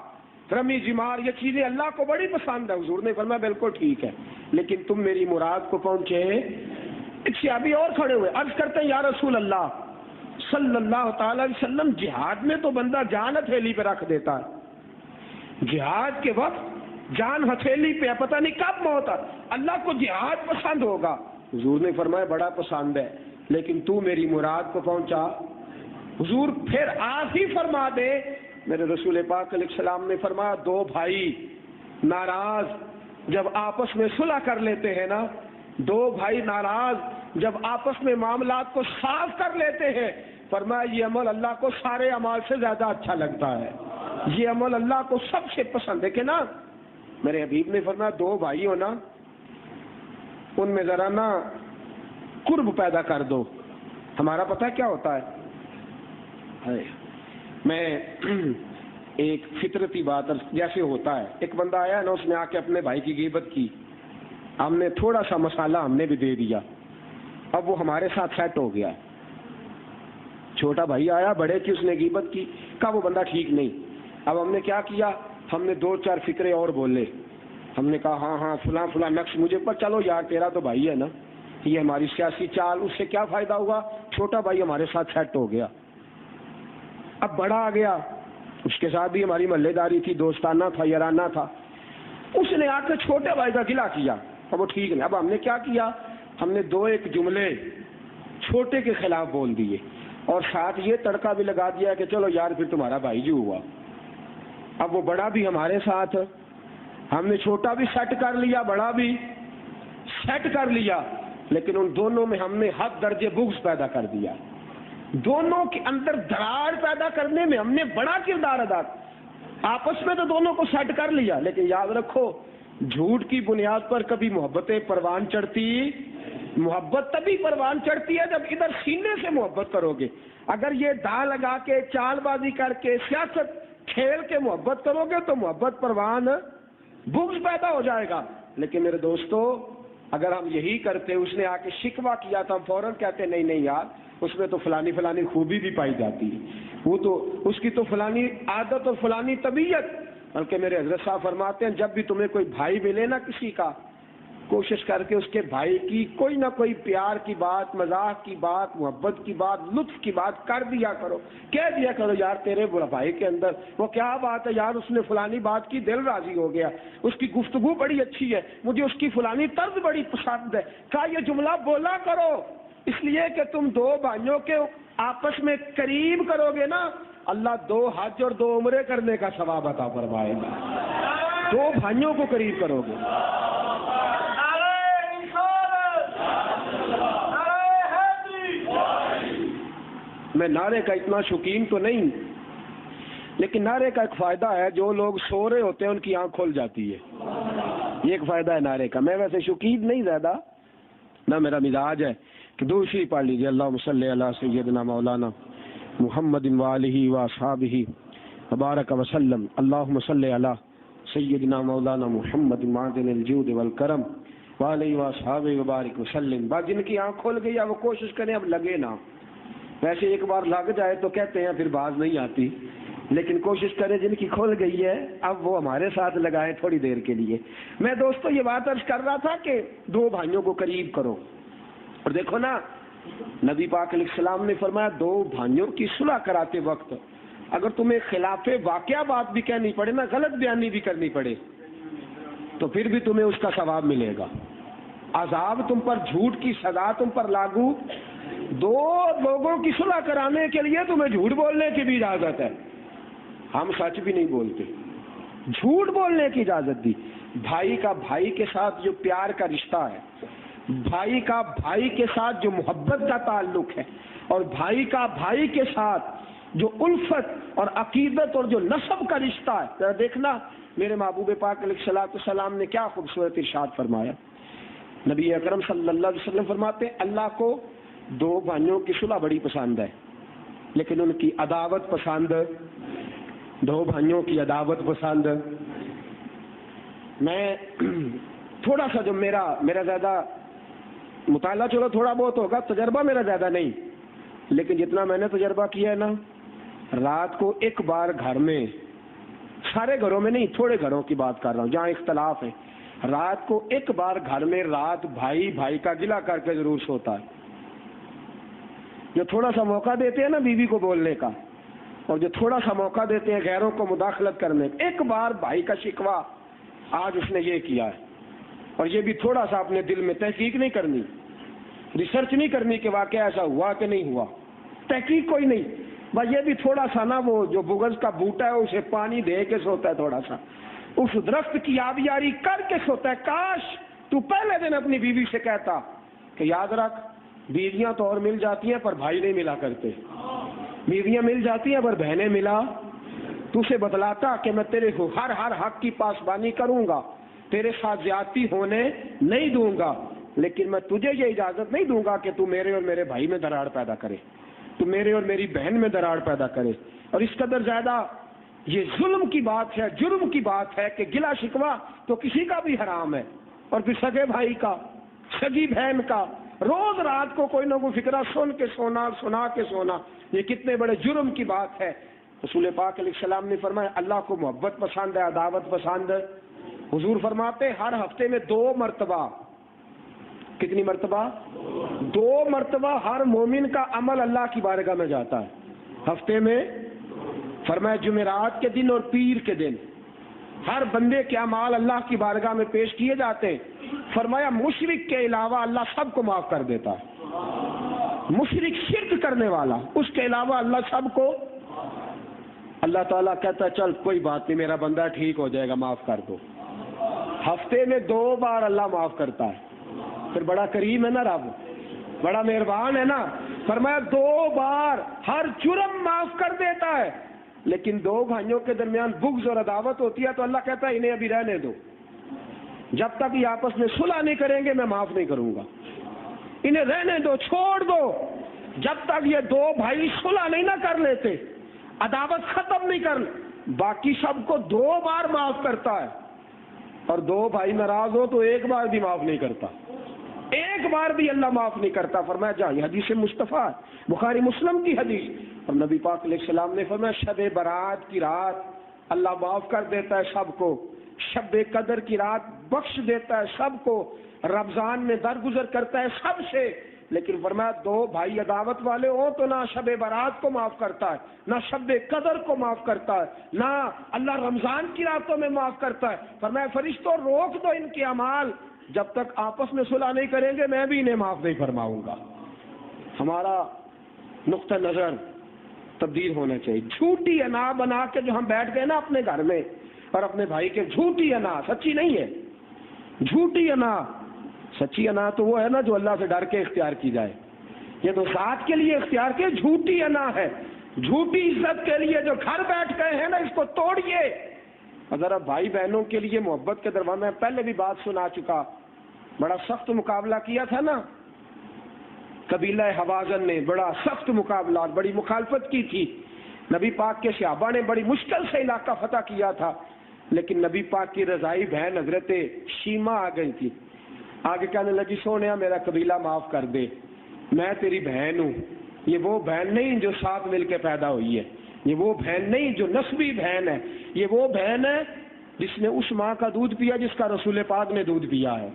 رمی جمار، یہ چیزیں اللہ کو بڑی پسند ہے. حضور نے فرمایا بالکل ٹھیک ہے لیکن تم میری مراد کو پہنچے. ایک صحابی اور کھڑے ہوئے عرض کرتے ہیں یا رسول اللہ صلی اللہ تعالی علیہ وسلم جہاد میں تو بندہ جان ہتھیلی پہ رکھ دیتا ہے، جہاد کے وقت جان ہتھیلی پہ، پتہ نہیں کب موت ہے. اللہ کو جہاد پسند ہوگا. حضور نے فرمایا بڑا پسند ہے لیکن تو میری مراد کو پہنچا. حضور پھر آپ ہی فرما دے. میرے رسول پاک علیہ السلام نے فرمایا دو بھائی ناراض جب آپس میں صلح کر لیتے ہیں نا، دو بھائی ناراض جب آپس میں معاملات کو صاف کر لیتے ہیں، فرمایا یہ عمل اللہ کو سارے اعمال سے زیادہ اچھا لگتا ہے، یہ عمل اللہ کو سب سے پسند ہے. کہ نا میرے حبیب نے فرمایا دو بھائی ہو نا ان میں ذرا نا قرب پیدا کر دو. ہمارا پتہ کیا ہوتا ہے، میں ایک فطرتی بات جیسے ہوتا ہے، ایک بندہ آیا نا اس نے آ کے اپنے بھائی کی غیبت کی، ہم نے تھوڑا سا مسالہ ہم نے بھی دے دیا، اب وہ ہمارے ساتھ سیٹ ہو گیا. چھوٹا بھائی آیا بڑے کی اس نے غیبت کی، کہا وہ بندہ ٹھیک نہیں. اب ہم نے کیا کیا، ہم نے دو چار فکرے اور بولے. ہم نے کہا ہاں ہاں فلاں فلاں نقش مجھے پر، چلو یار تیرا تو بھائی ہے نا، یہ ہماری سیاسی چال. اس سے کیا فائدہ ہوا، چھوٹا بھائی ہمارے ساتھ سیٹ ہو گیا. اب بڑا آ گیا، اس کے ساتھ بھی ہماری محلے داری تھی، دوستانہ تھا، یارانہ تھا. اس نے آ کے چھوٹے بھائی کا گلا کیا. اب وہ ٹھیک نہیں. اب ہم نے کیا کیا، ہم نے دو ایک جملے چھوٹے کے خلاف بول دیے اور ساتھ یہ تڑکا بھی لگا دیا کہ چلو یار پھر تمہارا بھائی جو ہوا. اب وہ بڑا بھی ہمارے ساتھ، ہم نے چھوٹا بھی سیٹ کر لیا، بڑا بھی سیٹ کر لیا، لیکن ان دونوں میں ہم نے حد درجے بغض پیدا کر دیا. دونوں کے اندر دراڑ پیدا کرنے میں ہم نے بڑا کردار ادا. آپس میں تو دونوں کو سیٹ کر لیا، لیکن یاد رکھو جھوٹ کی بنیاد پر کبھی محبتیں پروان چڑھتی. محبت تبھی پروان چڑھتی ہے جب ادھر سینے سے محبت کرو گے. اگر یہ دا لگا کے چال بازی کر کے سیاست کھیل کے محبت کرو گے تو محبت پروان بغض پیدا ہو جائے گا. لیکن میرے دوستو اگر ہم یہی کرتے، اس نے آ کے شکوہ کیا تو ہم فوراً کہتے نہیں نہیں یار اس میں تو فلانی فلانی خوبی بھی پائی جاتی ہے، وہ تو اس کی تو فلانی عادت اور فلانی طبیعت. بلکہ میرے حضرت صاحب فرماتے ہیں جب بھی تمہیں کوئی بھائی ملے نا کسی کا، کوشش کر کے اس کے بھائی کی کوئی نہ کوئی پیار کی بات، مذاق کی بات، محبت کی بات، لطف کی بات کر دیا کرو، کہہ دیا کرو یار تیرے بھائی کے اندر وہ کیا بات ہے یار، اس نے فلانی بات کی دل راضی ہو گیا، اس کی گفتگو بڑی اچھی ہے، مجھے اس کی فلانی طرز بڑی پسند ہے، کیا یہ جملہ بولا کرو، اس لیے کہ تم دو بھائیوں کے آپس میں قریب کرو گے نا، اللہ 2 حج اور 2 عمرے کرنے کا ثواب عطا فرمائے گا، 2 بھائیوں کو قریب کرو گے۔ میں نعرے کا اتنا شوقین تو نہیں، لیکن نعرے کا ایک فائدہ ہے، جو لوگ سو رہے ہوتے ہیں ان کی آنکھ کھل جاتی ہے، یہ ایک فائدہ ہے نعرے کا۔ میں ویسے شوقین نہیں زیادہ، نہ میرا مزاج ہے کہ دوسری پڑھ لیجیے، اللہم صلی علی سیدنا مولانا محمد وآلہ واصحابہ وبارک وسلم، اللہم صلی علی سیدنا مولانا محمد معدن الجود والکرم وآلہ واصحابہ وبارک وسلم۔ بس جن کی آنکھ کھل گئی ہے وہ کوشش کریں اب لگے نا، ویسے ایک بار لگ جائے تو کہتے ہیں پھر باز نہیں آتی، لیکن کوشش کریں جن کی کھل گئی ہے اب وہ ہمارے ساتھ لگائیں تھوڑی دیر کے لیے۔ میں دوستو یہ بات عرض کر رہا تھا کہ 2 بھائیوں کو قریب کرو، اور دیکھو نا نبی پاک علیہ السلام نے فرمایا 2 بھائیوں کی صلح کراتے وقت اگر تمہیں خلاف واقعہ بات بھی کہنی پڑے نا، غلط بیانی بھی کرنی پڑے، تو پھر بھی تمہیں اس کا ثواب ملے گا، عذاب تم پر، جھوٹ کی سزا تم پر لاگو۔ 2 لوگوں کی صلح کرانے کے لیے تمہیں جھوٹ بولنے کی بھی اجازت ہے، ہم سچ بھی نہیں بولتے، جھوٹ بولنے کی اجازت دی۔ بھائی کا بھائی کے ساتھ جو پیار کا رشتہ ہے، بھائی کا بھائی کے ساتھ جو محبت کا تعلق ہے، اور بھائی کا بھائی کے ساتھ جو الفت اور عقیدت اور جو نسب کا رشتہ ہے، ذرا دیکھنا میرے محبوب پاک علیہ السلام نے کیا خوبصورت ارشاد فرمایا۔ نبی اکرم صلی اللہ علیہ وسلم فرماتے ہیں اللہ کو 2 بھائیوں کی صلح بڑی پسند ہے، لیکن ان کی عداوت پسند، 2 بھائیوں کی عداوت پسند۔ میں تھوڑا سا جو میرا زیادہ مطالعہ چلو تھوڑا بہت ہوگا، تجربہ میرا زیادہ نہیں، لیکن جتنا میں نے تجربہ کیا ہے نا، رات کو ایک بار گھر میں، سارے گھروں میں نہیں، تھوڑے گھروں کی بات کر رہا ہوں جہاں اختلاف ہے، رات کو ایک بار گھر میں رات بھائی کا گلہ کر کے ضرور سوتا ہے۔ جو تھوڑا سا موقع دیتے ہیں نا بیوی کو بولنے کا، اور جو تھوڑا سا موقع دیتے ہیں غیروں کو مداخلت کرنے کا، ایک بار بھائی کا شکوہ آج اس نے یہ کیا ہے، اور یہ بھی تھوڑا سا اپنے دل میں تحقیق نہیں کرنی، ریسرچ نہیں کرنی کہ واقعہ ایسا ہوا کہ نہیں ہوا، تحقیق کوئی نہیں، بس یہ بھی تھوڑا سا نا وہ جو بغض کا بوٹا ہے اسے پانی دے کے سوتا ہے، تھوڑا سا اس درخت کی آبیاری کر کے سوتا ہے۔ کاش تو پہلے دن اپنی بیوی سے کہتا کہ یاد رکھ بیویاں تو اور مل جاتی ہیں پر بھائی نہیں ملا کرتے، بیویاں مل جاتی ہیں پر بہنیں ملا، تو اسے بتلاتا کہ میں تیرے ہر حق کی پاسبانی کروں گا، تیرے ساتھ زیادتی ہونے نہیں دوں گا، لیکن میں تجھے یہ اجازت نہیں دوں گا کہ تو میرے اور میرے بھائی میں دراڑ پیدا کرے، تو میرے اور میری بہن میں دراڑ پیدا کرے۔ اور اس قدر زیادہ یہ ظلم کی بات ہے، جرم کی بات ہے کہ گلا شکوہ تو کسی کا بھی حرام ہے، اور پھر سگے بھائی کا، سگی بہن کا روز رات کو کوئی نہ کوئی فکرہ سن کے سونا، سنا کے سونا، یہ کتنے بڑے جرم کی بات ہے۔ رسول پاک علیہ السلام نے فرمایا اللہ کو محبت پسند ہے، عداوت پسند ہے۔ حضور فرماتے ہر ہفتے میں 2 مرتبہ، کتنی مرتبہ؟ 2 مرتبہ ہر مومن کا عمل اللہ کی بارگاہ میں جاتا ہے ہفتے میں، فرمایا جمعرات کے دن اور پیر کے دن ہر بندے کے اعمال اللہ کی بارگاہ میں پیش کیے جاتے ہیں۔ فرمایا مشرک کے علاوہ اللہ سب کو معاف کر دیتا ہے، مشرک شرک کرنے والا، اس کے علاوہ اللہ سب کو، اللہ تعالیٰ کہتا ہے چل کوئی بات نہیں میرا بندہ ٹھیک ہو جائے گا، معاف کر دو۔ ہفتے میں 2 بار اللہ معاف کرتا ہے، پھر بڑا کریم ہے نا رب، بڑا مہربان ہے نا، فرمایا 2 بار ہر جرم معاف کر دیتا ہے۔ لیکن 2 بھائیوں کے درمیان بغض اور عداوت ہوتی ہے تو اللہ کہتا ہے انہیں ابھی رہنے دو، جب تک یہ آپس میں صلح نہیں کریں گے میں معاف نہیں کروں گا، انہیں رہنے دو، چھوڑ دو، جب تک یہ 2 بھائی صلح نہیں نہ کر لیتے، عداوت ختم نہیں کر، باقی سب کو 2 بار معاف کرتا ہے، اور 2 بھائی ناراض ہو تو 1 بار بھی معاف نہیں کرتا، 1 بار بھی اللہ معاف نہیں کرتا۔ فرمایا جا، یہ حدیث مصطفیٰ ہے، بخاری مسلم کی حدیث، اور نبی پاک علیہ السلام نے فرمایا شب برات کی رات اللہ معاف کر دیتا ہے سب کو، شب قدر کی رات بخش دیتا ہے سب کو، رمضان میں درگزر کرتا ہے سب سے، لیکن فرمایا دو بھائی عداوت والے ہوں تو نہ شب برات کو معاف کرتا ہے، نہ شب قدر کو معاف کرتا ہے، نہ اللہ رمضان کی راتوں میں معاف کرتا ہے۔ فرمایا فرشتوں روک دو ان کے اعمال، جب تک آپس میں صلح نہیں کریں گے میں بھی انہیں معاف نہیں فرماؤں گا۔ ہمارا نقطہ نظر تبدیل ہونا چاہیے۔ جھوٹی انا بنا کے جو ہم بیٹھ گئے نا اپنے گھر میں اور اپنے بھائی کے، جھوٹی انا سچی نہیں ہے، جھوٹی انا، سچی انا تو وہ ہے نا جو اللہ سے ڈر کے اختیار کی جائے، یہ تو ذات کے لیے اختیار کے، جھوٹی انا ہے، جھوٹی عزت کے لیے جو گھر بیٹھ گئے ہیں نا اس کو توڑیے۔ اگر اب بھائی بہنوں کے لیے محبت کے درمیان، میں پہلے بھی بات سنا چکا، بڑا سخت مقابلہ کیا تھا نا قبیلہ حوازن نے، بڑا سخت مقابلہ، بڑی مخالفت کی تھی، نبی پاک کے صحابہ نے بڑی مشکل سے علاقہ فتح کیا تھا، لیکن نبی پاک کی رضائی بہن حضرت شیما آ گئی تھی، آگے کہنے لگی سونیا میرا قبیلہ معاف کر دے، میں تیری بہن ہوں۔ یہ وہ بہن نہیں جو ساتھ مل کے پیدا ہوئی ہے، یہ وہ بہن نہیں جو نسبی بہن ہے، یہ وہ بہن ہے جس نے اس ماں کا دودھ پیا جس کا رسول پاک نے دودھ پیا ہے،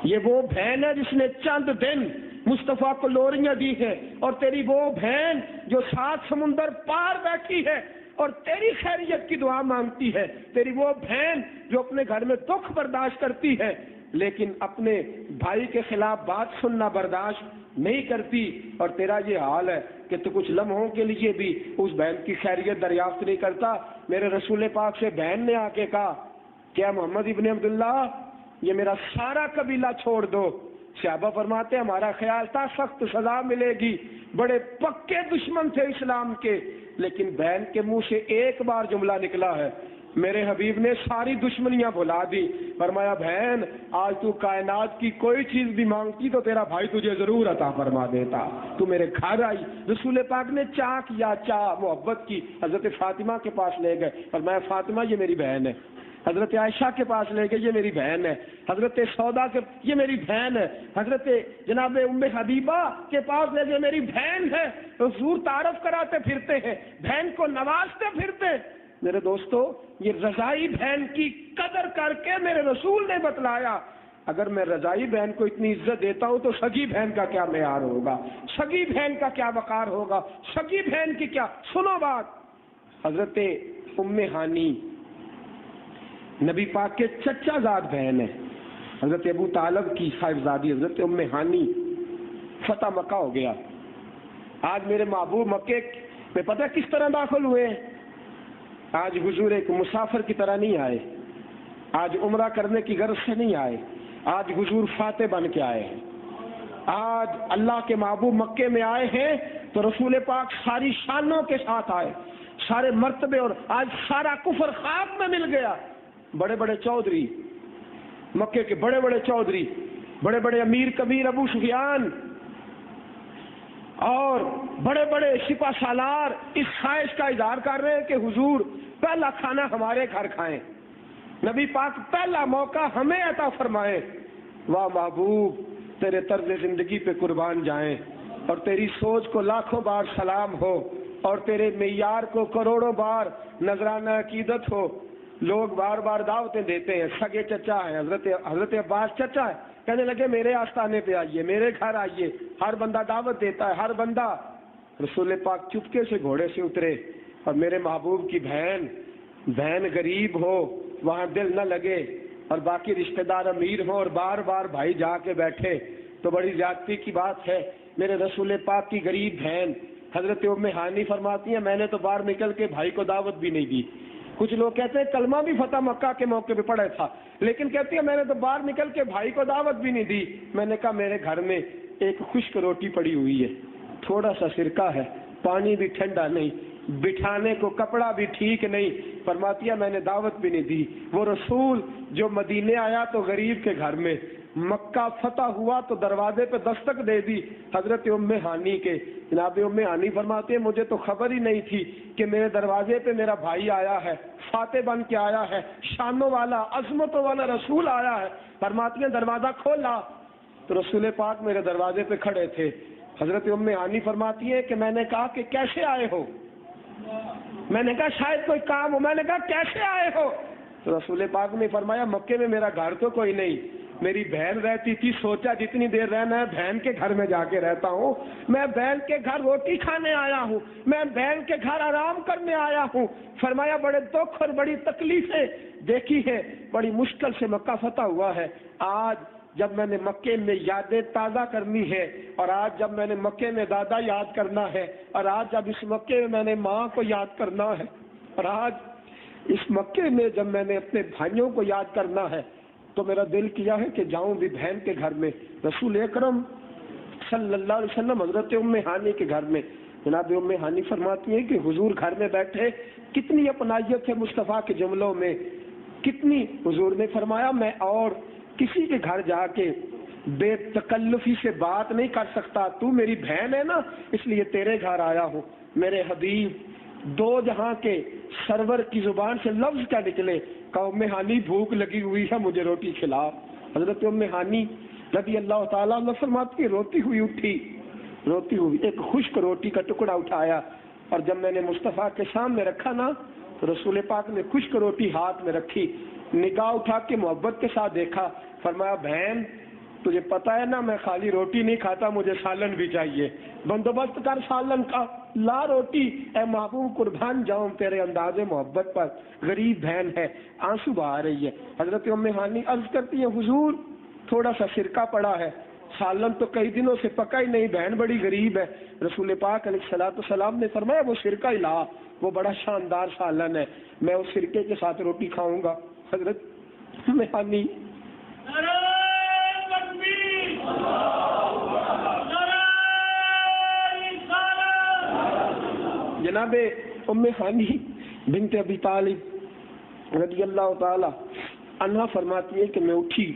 یہ وہ بہن ہے جس نے چند دن مصطفیٰ کو لوریاں دی ہے، اور تیری وہ بہن جو 7 سمندر پار بیٹھی ہے اور تیری خیریت کی دعا مانگتی ہے، تیری وہ بہن جو اپنے گھر میں دکھ برداشت کرتی ہے لیکن اپنے بھائی کے خلاف بات سننا برداشت نہیں کرتی، اور تیرا یہ حال ہے کہ تو کچھ لمحوں کے لیے بھی اس بہن کی خیریت دریافت نہیں کرتا۔ میرے رسول پاک سے بہن نے آ کے کہا کیا محمد ابن عبداللہ یہ میرا سارا قبیلہ چھوڑ دو؟ صحابہ فرماتے ہمارا خیال تھا سخت سزا ملے گی، بڑے پکے دشمن تھے اسلام کے، لیکن بہن کے منہ سے ایک بار جملہ نکلا ہے، میرے حبیب نے ساری دشمنیاں بھلا دی، فرمایا بہن آج تو کائنات کی کوئی چیز بھی مانگتی تو تیرا بھائی تجھے ضرور عطا فرما دیتا، تو میرے گھر آئی۔ رسول پاک نے چاہ کیا، چاہ محبت کی، حضرت فاطمہ کے پاس لے گئے، فرمایا فاطمہ یہ میری بہن ہے، حضرت عائشہ کے پاس لے گئے یہ میری بہن ہے، حضرت سودا کے یہ میری بہن ہے، حضرت جناب ام حبیبہ کے پاس لے گئے میری بہن ہے، حضور تعارف کراتے پھرتے ہیں، بہن کو نوازتے پھرتے ہیں۔ میرے دوستو یہ رضائی بہن کی قدر کر کے میرے رسول نے بتلایا، اگر میں رضائی بہن کو اتنی عزت دیتا ہوں تو سگی بہن کا کیا معیار ہوگا، سگی بہن کا کیا وقار ہوگا، سگی بہن کی کیا۔ سنو بات، حضرت ام ہانی نبی پاک کے چچا زاد بہن ہے، حضرت ابو طالب کی صاحبزادی حضرت ام ہانی، فتح مکہ ہو گیا، آج میرے محبوب مکے میں پتہ کس طرح داخل ہوئے ہیں؟ آج حضور ایک مسافر کی طرح نہیں آئے، آج عمرہ کرنے کی غرض سے نہیں آئے، آج حضور فاتح بن کے آئے ہیں، آج اللہ کے محبوب مکے میں آئے ہیں تو رسول پاک ساری شانوں کے ساتھ آئے، سارے مرتبے، اور آج سارا کفر خاک میں مل گیا۔ بڑے بڑے چودھری مکے کے، بڑے بڑے چودھری، بڑے بڑے امیر کبیر ابو سفیان اور بڑے بڑے سپہ سالار اس خواہش کا اظہار کر رہے ہیں کہ حضور پہلا کھانا ہمارے گھر کھائیں، نبی پاک پہلا موقع ہمیں عطا فرمائے۔ واہ محبوب تیرے طرز زندگی پہ قربان جائیں، اور تیری سوچ کو لاکھوں بار سلام ہو، اور تیرے معیار کو کروڑوں بار نذرانہ عقیدت ہو۔ لوگ بار بار دعوتیں دیتے ہیں، سگے چچا ہے، حضرت عباس چچا ہے، کہنے لگے میرے آستانے پہ آئیے، میرے گھر آئیے، ہر بندہ دعوت دیتا ہے، ہر بندہ۔ رسول پاک چپکے سے گھوڑے سے اترے، اور میرے محبوب کی بہن غریب ہو وہاں دل نہ لگے، اور باقی رشتہ دار امیر ہوں اور بار بار بھائی جا کے بیٹھے تو بڑی زیادتی کی بات ہے۔ میرے رسول پاک کی غریب بہن حضرت ام ہانی فرماتی ہیں میں نے تو باہر نکل کے بھائی کو دعوت بھی نہیں دی۔ کچھ لوگ کہتے ہیں کلمہ بھی فتح مکہ کے موقع پہ پڑھا تھا، لیکن کہتی ہے میں نے تو باہر نکل کے بھائی کو دعوت بھی نہیں دی۔ میں نے کہا میرے گھر میں ایک خشک روٹی پڑی ہوئی ہے، تھوڑا سا سرکہ ہے، پانی بھی ٹھنڈا نہیں، بٹھانے کو کپڑا بھی ٹھیک نہیں، فرماتی ہے میں نے دعوت بھی نہیں دی۔ وہ رسول جو مدینے آیا تو غریب کے گھر میں، مکہ فتح ہوا تو دروازے پہ دستک دے دی حضرت ام ہانی کے۔ جناب ام ہانی فرماتے ہیں مجھے تو خبر ہی نہیں تھی کہ میرے دروازے پہ میرا بھائی آیا ہے، فاتح بن کے آیا ہے، شانوں والا عظمتوں والا رسول آیا ہے۔ فرماتی ہیں دروازہ کھولا تو رسول پاک میرے دروازے پہ کھڑے تھے۔ حضرت ام ہانی فرماتی ہے کہ میں نے کہا کہ کیسے آئے ہو؟ میں نے کہا شاید کوئی کام ہو، میں نے کہا کیسے آئے ہو؟ تو رسول پاک نے فرمایا مکے میں میرا گھر تو کوئی نہیں، میری بہن رہتی تھی، سوچا جتنی دیر رہنا ہے بہن کے گھر میں جا کے رہتا ہوں، میں بہن کے گھر روٹی کھانے آیا ہوں، میں بہن کے گھر آرام کرنے آیا ہوں۔ فرمایا بڑے دکھ اور بڑی تکلیفیں دیکھی ہیں، بڑی مشکل سے مکہ فتح ہوا ہے، آج جب میں نے مکے میں یادیں تازہ کرنی ہے، اور آج جب میں نے مکے میں دادا یاد کرنا ہے، اور آج جب اس مکے میں میں نے ماں کو یاد کرنا ہے، اور آج اس مکے میں جب میں نے اپنے بھائیوں کو یاد کرنا ہے، تو میرا دل کیا ہے کہ جاؤں بھی بہن کے گھر میں۔ رسول اکرم صلی اللہ علیہ وسلم حضرت ام ہانی کے گھر میں، جناب ام ہانی فرماتی ہیں کہ حضور گھر میں بیٹھے، کتنی اپنائیت ہے مصطفیٰ کے جملوں میں، کتنی۔ حضور نے فرمایا میں اور کسی کے گھر جا کے بے تکلفی سے بات نہیں کر سکتا، تو میری بہن ہے نا، اس لیے تیرے گھر آیا ہوں۔ میرے حبیب دو جہاں کے سرور کی زبان سے لفظ کیا نکلے کہ ام ہانی بھوک لگی ہوئی ہے، مجھے روٹی کھلا۔ حضرت ام ہانی رضی اللہ تعالیٰ عنہ فرماتی ہے روتی ہوئی اٹھی، روتی ہوئی ایک خشک روٹی کا ٹکڑا اٹھایا، اور جب میں نے مصطفیٰ کے سامنے رکھا نا، تو رسول پاک نے خشک روٹی ہاتھ میں رکھی، نگاہ اٹھا کے محبت کے ساتھ دیکھا، فرمایا بہن تجھے پتا ہے نا میں خالی روٹی نہیں کھاتا، مجھے سالن بھی چاہیے، بندوبست کر سالن کا، لا روٹی، اے محبوب قربان جاؤں تیرے انداز محبت پر، غریب بہن ہے، آنسو بہا رہی ہے۔ حضرت ام ہانی عرض کرتی ہیں حضور تھوڑا سا سرکہ پڑا ہے، سالن تو کئی دنوں سے پکا ہی نہیں، بہن بڑی غریب ہے۔ رسول پاک علیہ الصلوۃ والسلام نے فرمایا وہ سرکہ ہی لا، وہ بڑا شاندار سالن ہے، میں اس سرکے کے ساتھ روٹی کھاؤں گا۔ حضرت ام ہانی جناب ام ہانی بنت ابی طالب رضی اللہ تعالی عنہا فرماتی ہے کہ میں اٹھی،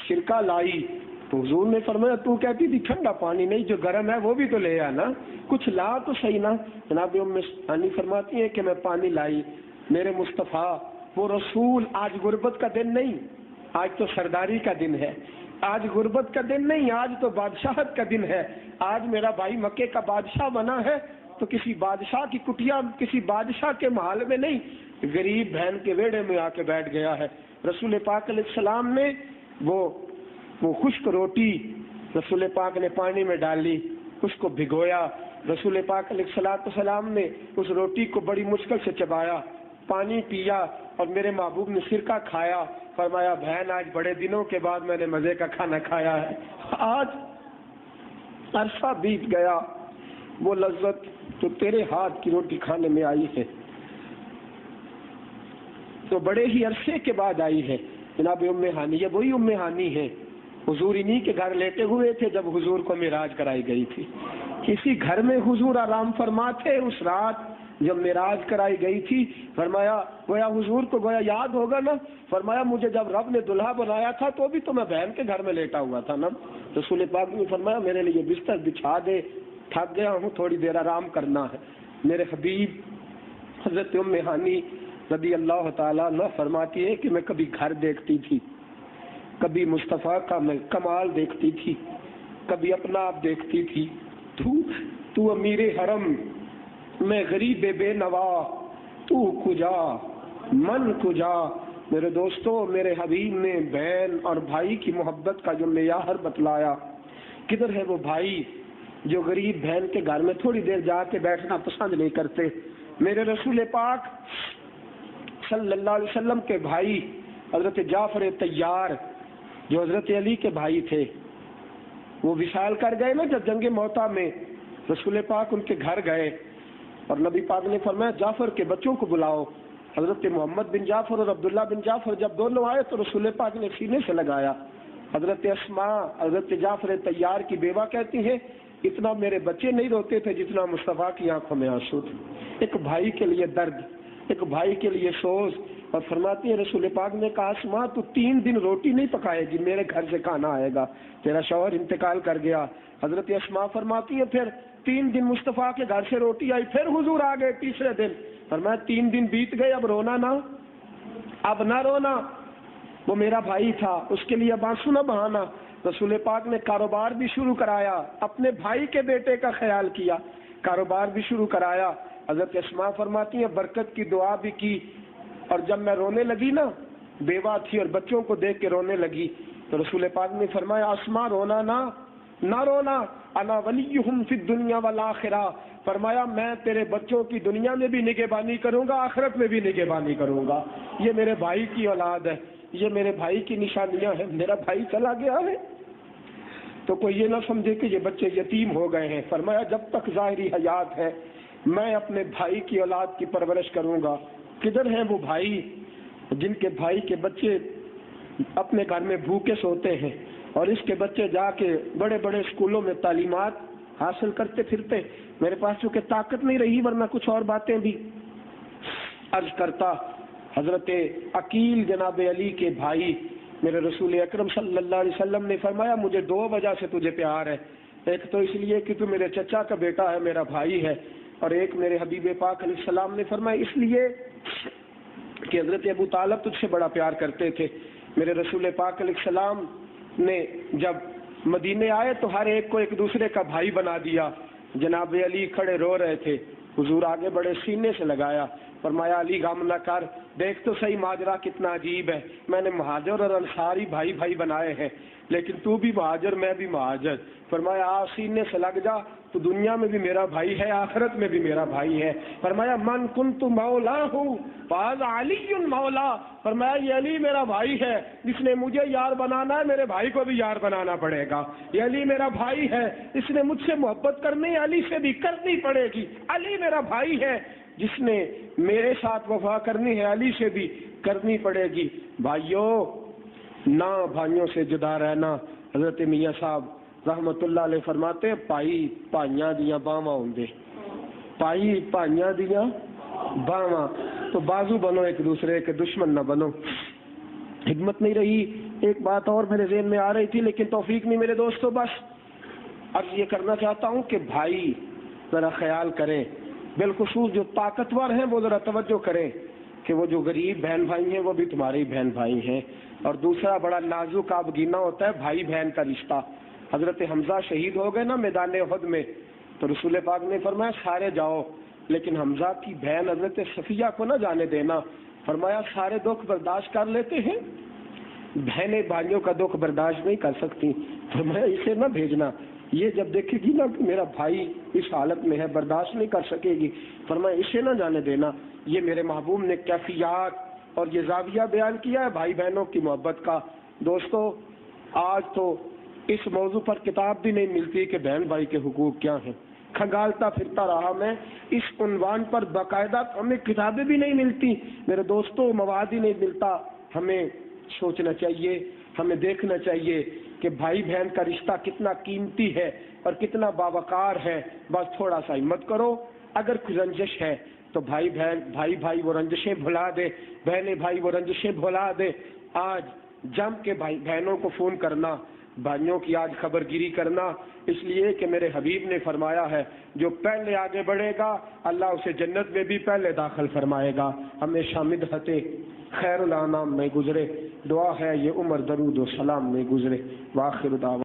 سرکہ لائی، تو حضور نے فرمایا تو کہتی تھی ٹھنڈا پانی نہیں، جو گرم ہے وہ بھی تو لے آنا، کچھ لا تو صحیح نا۔ جناب ام ہانی فرماتی ہے کہ میں پانی لائی، میرے مصطفیٰ وہ رسول، آج غربت کا دن نہیں، آج تو سرداری کا دن ہے، آج غربت کا دن نہیں، آج تو بادشاہت کا دن ہے، آج میرا بھائی مکے کا بادشاہ بنا ہے، تو کسی بادشاہ کی کٹیا، کسی بادشاہ کے محل میں نہیں، غریب بہن کے ویڑے میں آ کے بیٹھ گیا ہے۔ رسول پاک علیہ السلام نے وہ خشک روٹی رسول پاک نے پانی میں ڈالی، اس کو بھگویا، رسول پاک علیہ السلام نے اس روٹی کو بڑی مشکل سے چبایا، پانی پیا، اور میرے محبوب نے سرکہ کھایا، فرمایا بہن آج بڑے دنوں کے بعد میں نے مزے کا کھانا کھایا ہے، آج عرصہ بیت گیا، وہ لذت تو تیرے ہاتھ کی روٹی کھانے میں آئی ہے تو بڑے ہی عرصے کے بعد آئی ہے۔ جناب ام ہانی، یہ وہی ام ہانی ہے، حضور انہی کے گھر لیٹے ہوئے تھے جب حضور کو معراج کرائی گئی تھی، کسی گھر میں حضور آرام فرما تھے اس رات جب معراج کرائی گئی تھی۔ فرمایا گویا حضور کو گویا یاد ہوگا نا، فرمایا مجھے جب رب نے دلہا بنایا تھا تو بھی تو میں بہن کے گھر میں لیٹا ہوا تھا نا۔ رسول پاک نے فرمایا میرے لیے بستر بچھا دے، تھک گیا ہوں، تھوڑی دیر آرام کرنا ہے۔ میرے حبیب حضرت ام ہانی رضی اللہ تعالیٰ عنہ فرماتی ہے کہ میں کبھی گھر دیکھتی تھی، کبھی مصطفیٰ کا میں کمال دیکھتی تھی، کبھی اپنا آپ دیکھتی تھی، تو امیر حرم، میں غریب بے نوا، تو کجا من کجا۔ میرے دوستوں، میرے حبیب نے بہن اور بھائی کی محبت کا جو معیار بتلایا، کدھر ہے وہ بھائی جو غریب بہن کے گھر میں تھوڑی دیر جا کے بیٹھنا پسند نہیں کرتے؟ میرے رسول پاک صلی اللہ علیہ وسلم کے بھائی حضرت جعفر طیار جو حضرت علی کے بھائی تھے، وہ وصال کر گئے نا جب جنگ موتا میں، رسول پاک ان کے گھر گئے اور نبی پاک نے فرمایا جعفر کے بچوں کو بلاؤ۔ حضرت محمد بن جعفر اور عبداللہ بن جعفر جب دونوں آئے تو رسول پاک نے سینے سے لگایا۔ حضرت اسماء حضرت جعفر طیار کی بیوہ کہتی ہیں اتنا میرے بچے نہیں روتے تھے جتنا مصطفیٰ کی آنکھوں میں آنسو تھے، ایک بھائی کے لیے درد، ایک بھائی کے لیے سوز۔ اور فرماتی ہے رسول پاک نے کہا اسماء تو 3 دن روٹی نہیں پکائے گی، میرے گھر سے کھانا آئے گا، تیرا شوہر انتقال کر گیا۔ حضرت اسماء فرماتی ہے پھر 3 دن مصطفیٰ کے گھر سے روٹی آئی، پھر حضور آ گئے تیسرے دن، فرمایا 3 دن بیت گئے، اب رونا نہ، اب نہ رونا، وہ میرا بھائی تھا، اس کے لیے اب آنسو نہ بہانا۔ رسول پاک نے کاروبار بھی شروع کرایا، اپنے بھائی کے بیٹے کا خیال کیا، کاروبار بھی شروع کرایا۔ حضرت اسماء فرماتی ہیں برکت کی دعا بھی کی، اور جب میں رونے لگی نا، بیوہ تھی اور بچوں کو دیکھ کے رونے لگی، تو رسول پاک نے فرمایا اسما رونا نہ رونا، انا ولیہم فی الدنیا والآخرہ، فرمایا میں تیرے بچوں کی دنیا میں بھی نگہبانی کروں گا، آخرت میں بھی نگہبانی کروں گا۔ یہ میرے بھائی کی اولاد ہے، یہ میرے بھائی کی نشانیاں ہیں، میرا بھائی چلا گیا ہے تو کوئی یہ نہ سمجھے کہ یہ بچے یتیم ہو گئے ہیں۔ فرمایا جب تک ظاہری حیات ہے میں اپنے بھائی کی اولاد کی پرورش کروں گا۔ کدھر ہیں وہ بھائی جن کے بھائی کے بچے اپنے گھر میں بھوکے سوتے ہیں اور اس کے بچے جا کے بڑے بڑے اسکولوں میں تعلیمات حاصل کرتے پھرتے؟ میرے پاس چونکہ طاقت نہیں رہی ورنہ کچھ اور باتیں بھی عرض کرتا۔ حضرت عقیل جناب علی کے بھائی میرے رسول اکرم صلی اللہ علیہ وسلم نے فرمایا مجھے دو وجہ سے تجھے پیار ہے، ایک تو اس لیے کہ تو میرے چچا کا بیٹا ہے، میرا بھائی ہے، اور ایک میرے حبیب پاک علیہ السلام نے فرمایا اس لیے کہ حضرت ابو طالب تجھ سے بڑا پیار کرتے تھے۔ میرے رسول پاک علیہ السلام نے جب مدینے آئے تو ہر ایک کو ایک دوسرے کا بھائی بنا دیا۔ جناب علی کھڑے رو رہے تھے، حضور آگے بڑے سینے سے لگایا، فرمایا علی غم نہ کر، دیکھ تو صحیح ماجرا کتنا عجیب ہے، میں نے مہاجر اور انصاری بھائی بھائی بنائے ہیں لیکن تو بھی مہاجر میں بھی مہاجر۔ فرمایا آ سینے سے لگ جا، تو دنیا میں بھی میرا بھائی ہے، آخرت میں بھی میرا بھائی ہے۔ فرمایا من کنت مولا ہوں فاز علی مولا، فرمایا یہ علی میرا بھائی ہے، جس نے مجھے یار بنانا ہے میرے بھائی کو بھی یار بنانا پڑے گا۔ یہ علی میرا بھائی ہے، اس نے مجھ سے محبت کرنی علی سے بھی کرنی پڑے گی۔ علی میرا بھائی ہے، جس نے میرے ساتھ وفا کرنی ہے علی سے بھی کرنی پڑے گی۔ بھائیوں نہ بھائیوں سے جدا رہنا۔ حضرت میاں صاحب رحمت اللہ علیہ فرماتے پائی پائیاں دیاں باواں ہوندے، پائی پائیاں دیاں باواں، تو بازو بنو ایک دوسرے کے، دشمن نہ بنو۔ حکمت نہیں رہی، ایک بات اور میرے ذہن میں آ رہی تھی لیکن توفیق نہیں میرے دوستو، بس اب یہ کرنا چاہتا ہوں کہ بھائی ذرا خیال کریں، بالخصوص جو طاقتور ہیں وہ ذرا توجہ کریں کہ وہ جو غریب بہن بھائی ہیں وہ بھی تمہارے بہن بھائی ہیں۔ اور دوسرا بڑا نازک آبگینہ ہوتا ہے بھائی بہن کا رشتہ۔ حضرت حمزہ شہید ہو گئے نا میدان احد میں، تو رسول پاک نے فرمایا سارے جاؤ لیکن حمزہ کی بہن حضرت صفیہ کو نہ جانے دینا۔ فرمایا سارے دکھ برداشت کر لیتے ہیں، بہنیں بھائیوں کا دکھ برداشت نہیں کر سکتی، فرمایا اسے نہ بھیجنا، یہ جب دیکھے گی نا کہ میرا بھائی اس حالت میں ہے برداشت نہیں کر سکے گی، فرمایا اسے نہ جانے دینا۔ یہ میرے محبوب نے کیفیات اور یہ زاویہ بیان کیا ہے بھائی بہنوں کی محبت کا۔ دوستو آج تو اس موضوع پر کتاب بھی نہیں ملتی کہ بہن بھائی کے حقوق کیا ہیں، کھنگالتا پھرتا رہا میں اس عنوان پر، باقاعدہ ہمیں کتابیں بھی نہیں ملتی میرے دوستو، مواد ہی نہیں ملتا۔ ہمیں سوچنا چاہیے، ہمیں دیکھنا چاہیے کہ بھائی بہن کا رشتہ کتنا قیمتی ہے اور کتنا باوقار ہے۔ بس تھوڑا سا ہمت کرو، اگر کوئی رنجش ہے تو بھائی بھائی وہ رنجشیں بھلا دے، بہنیں بھائی وہ رنجشیں بھلا دے۔ آج جم کے بھائی بہنوں کو فون کرنا، بھائیوں کی آج خبر گیری کرنا، اس لیے کہ میرے حبیب نے فرمایا ہے جو پہلے آگے بڑھے گا اللہ اسے جنت میں بھی پہلے داخل فرمائے گا۔ ہمیشہ مدحت خیر الانام میں گزرے، دعا ہے یہ عمر درود و سلام میں گزرے۔ وآخر دعوانا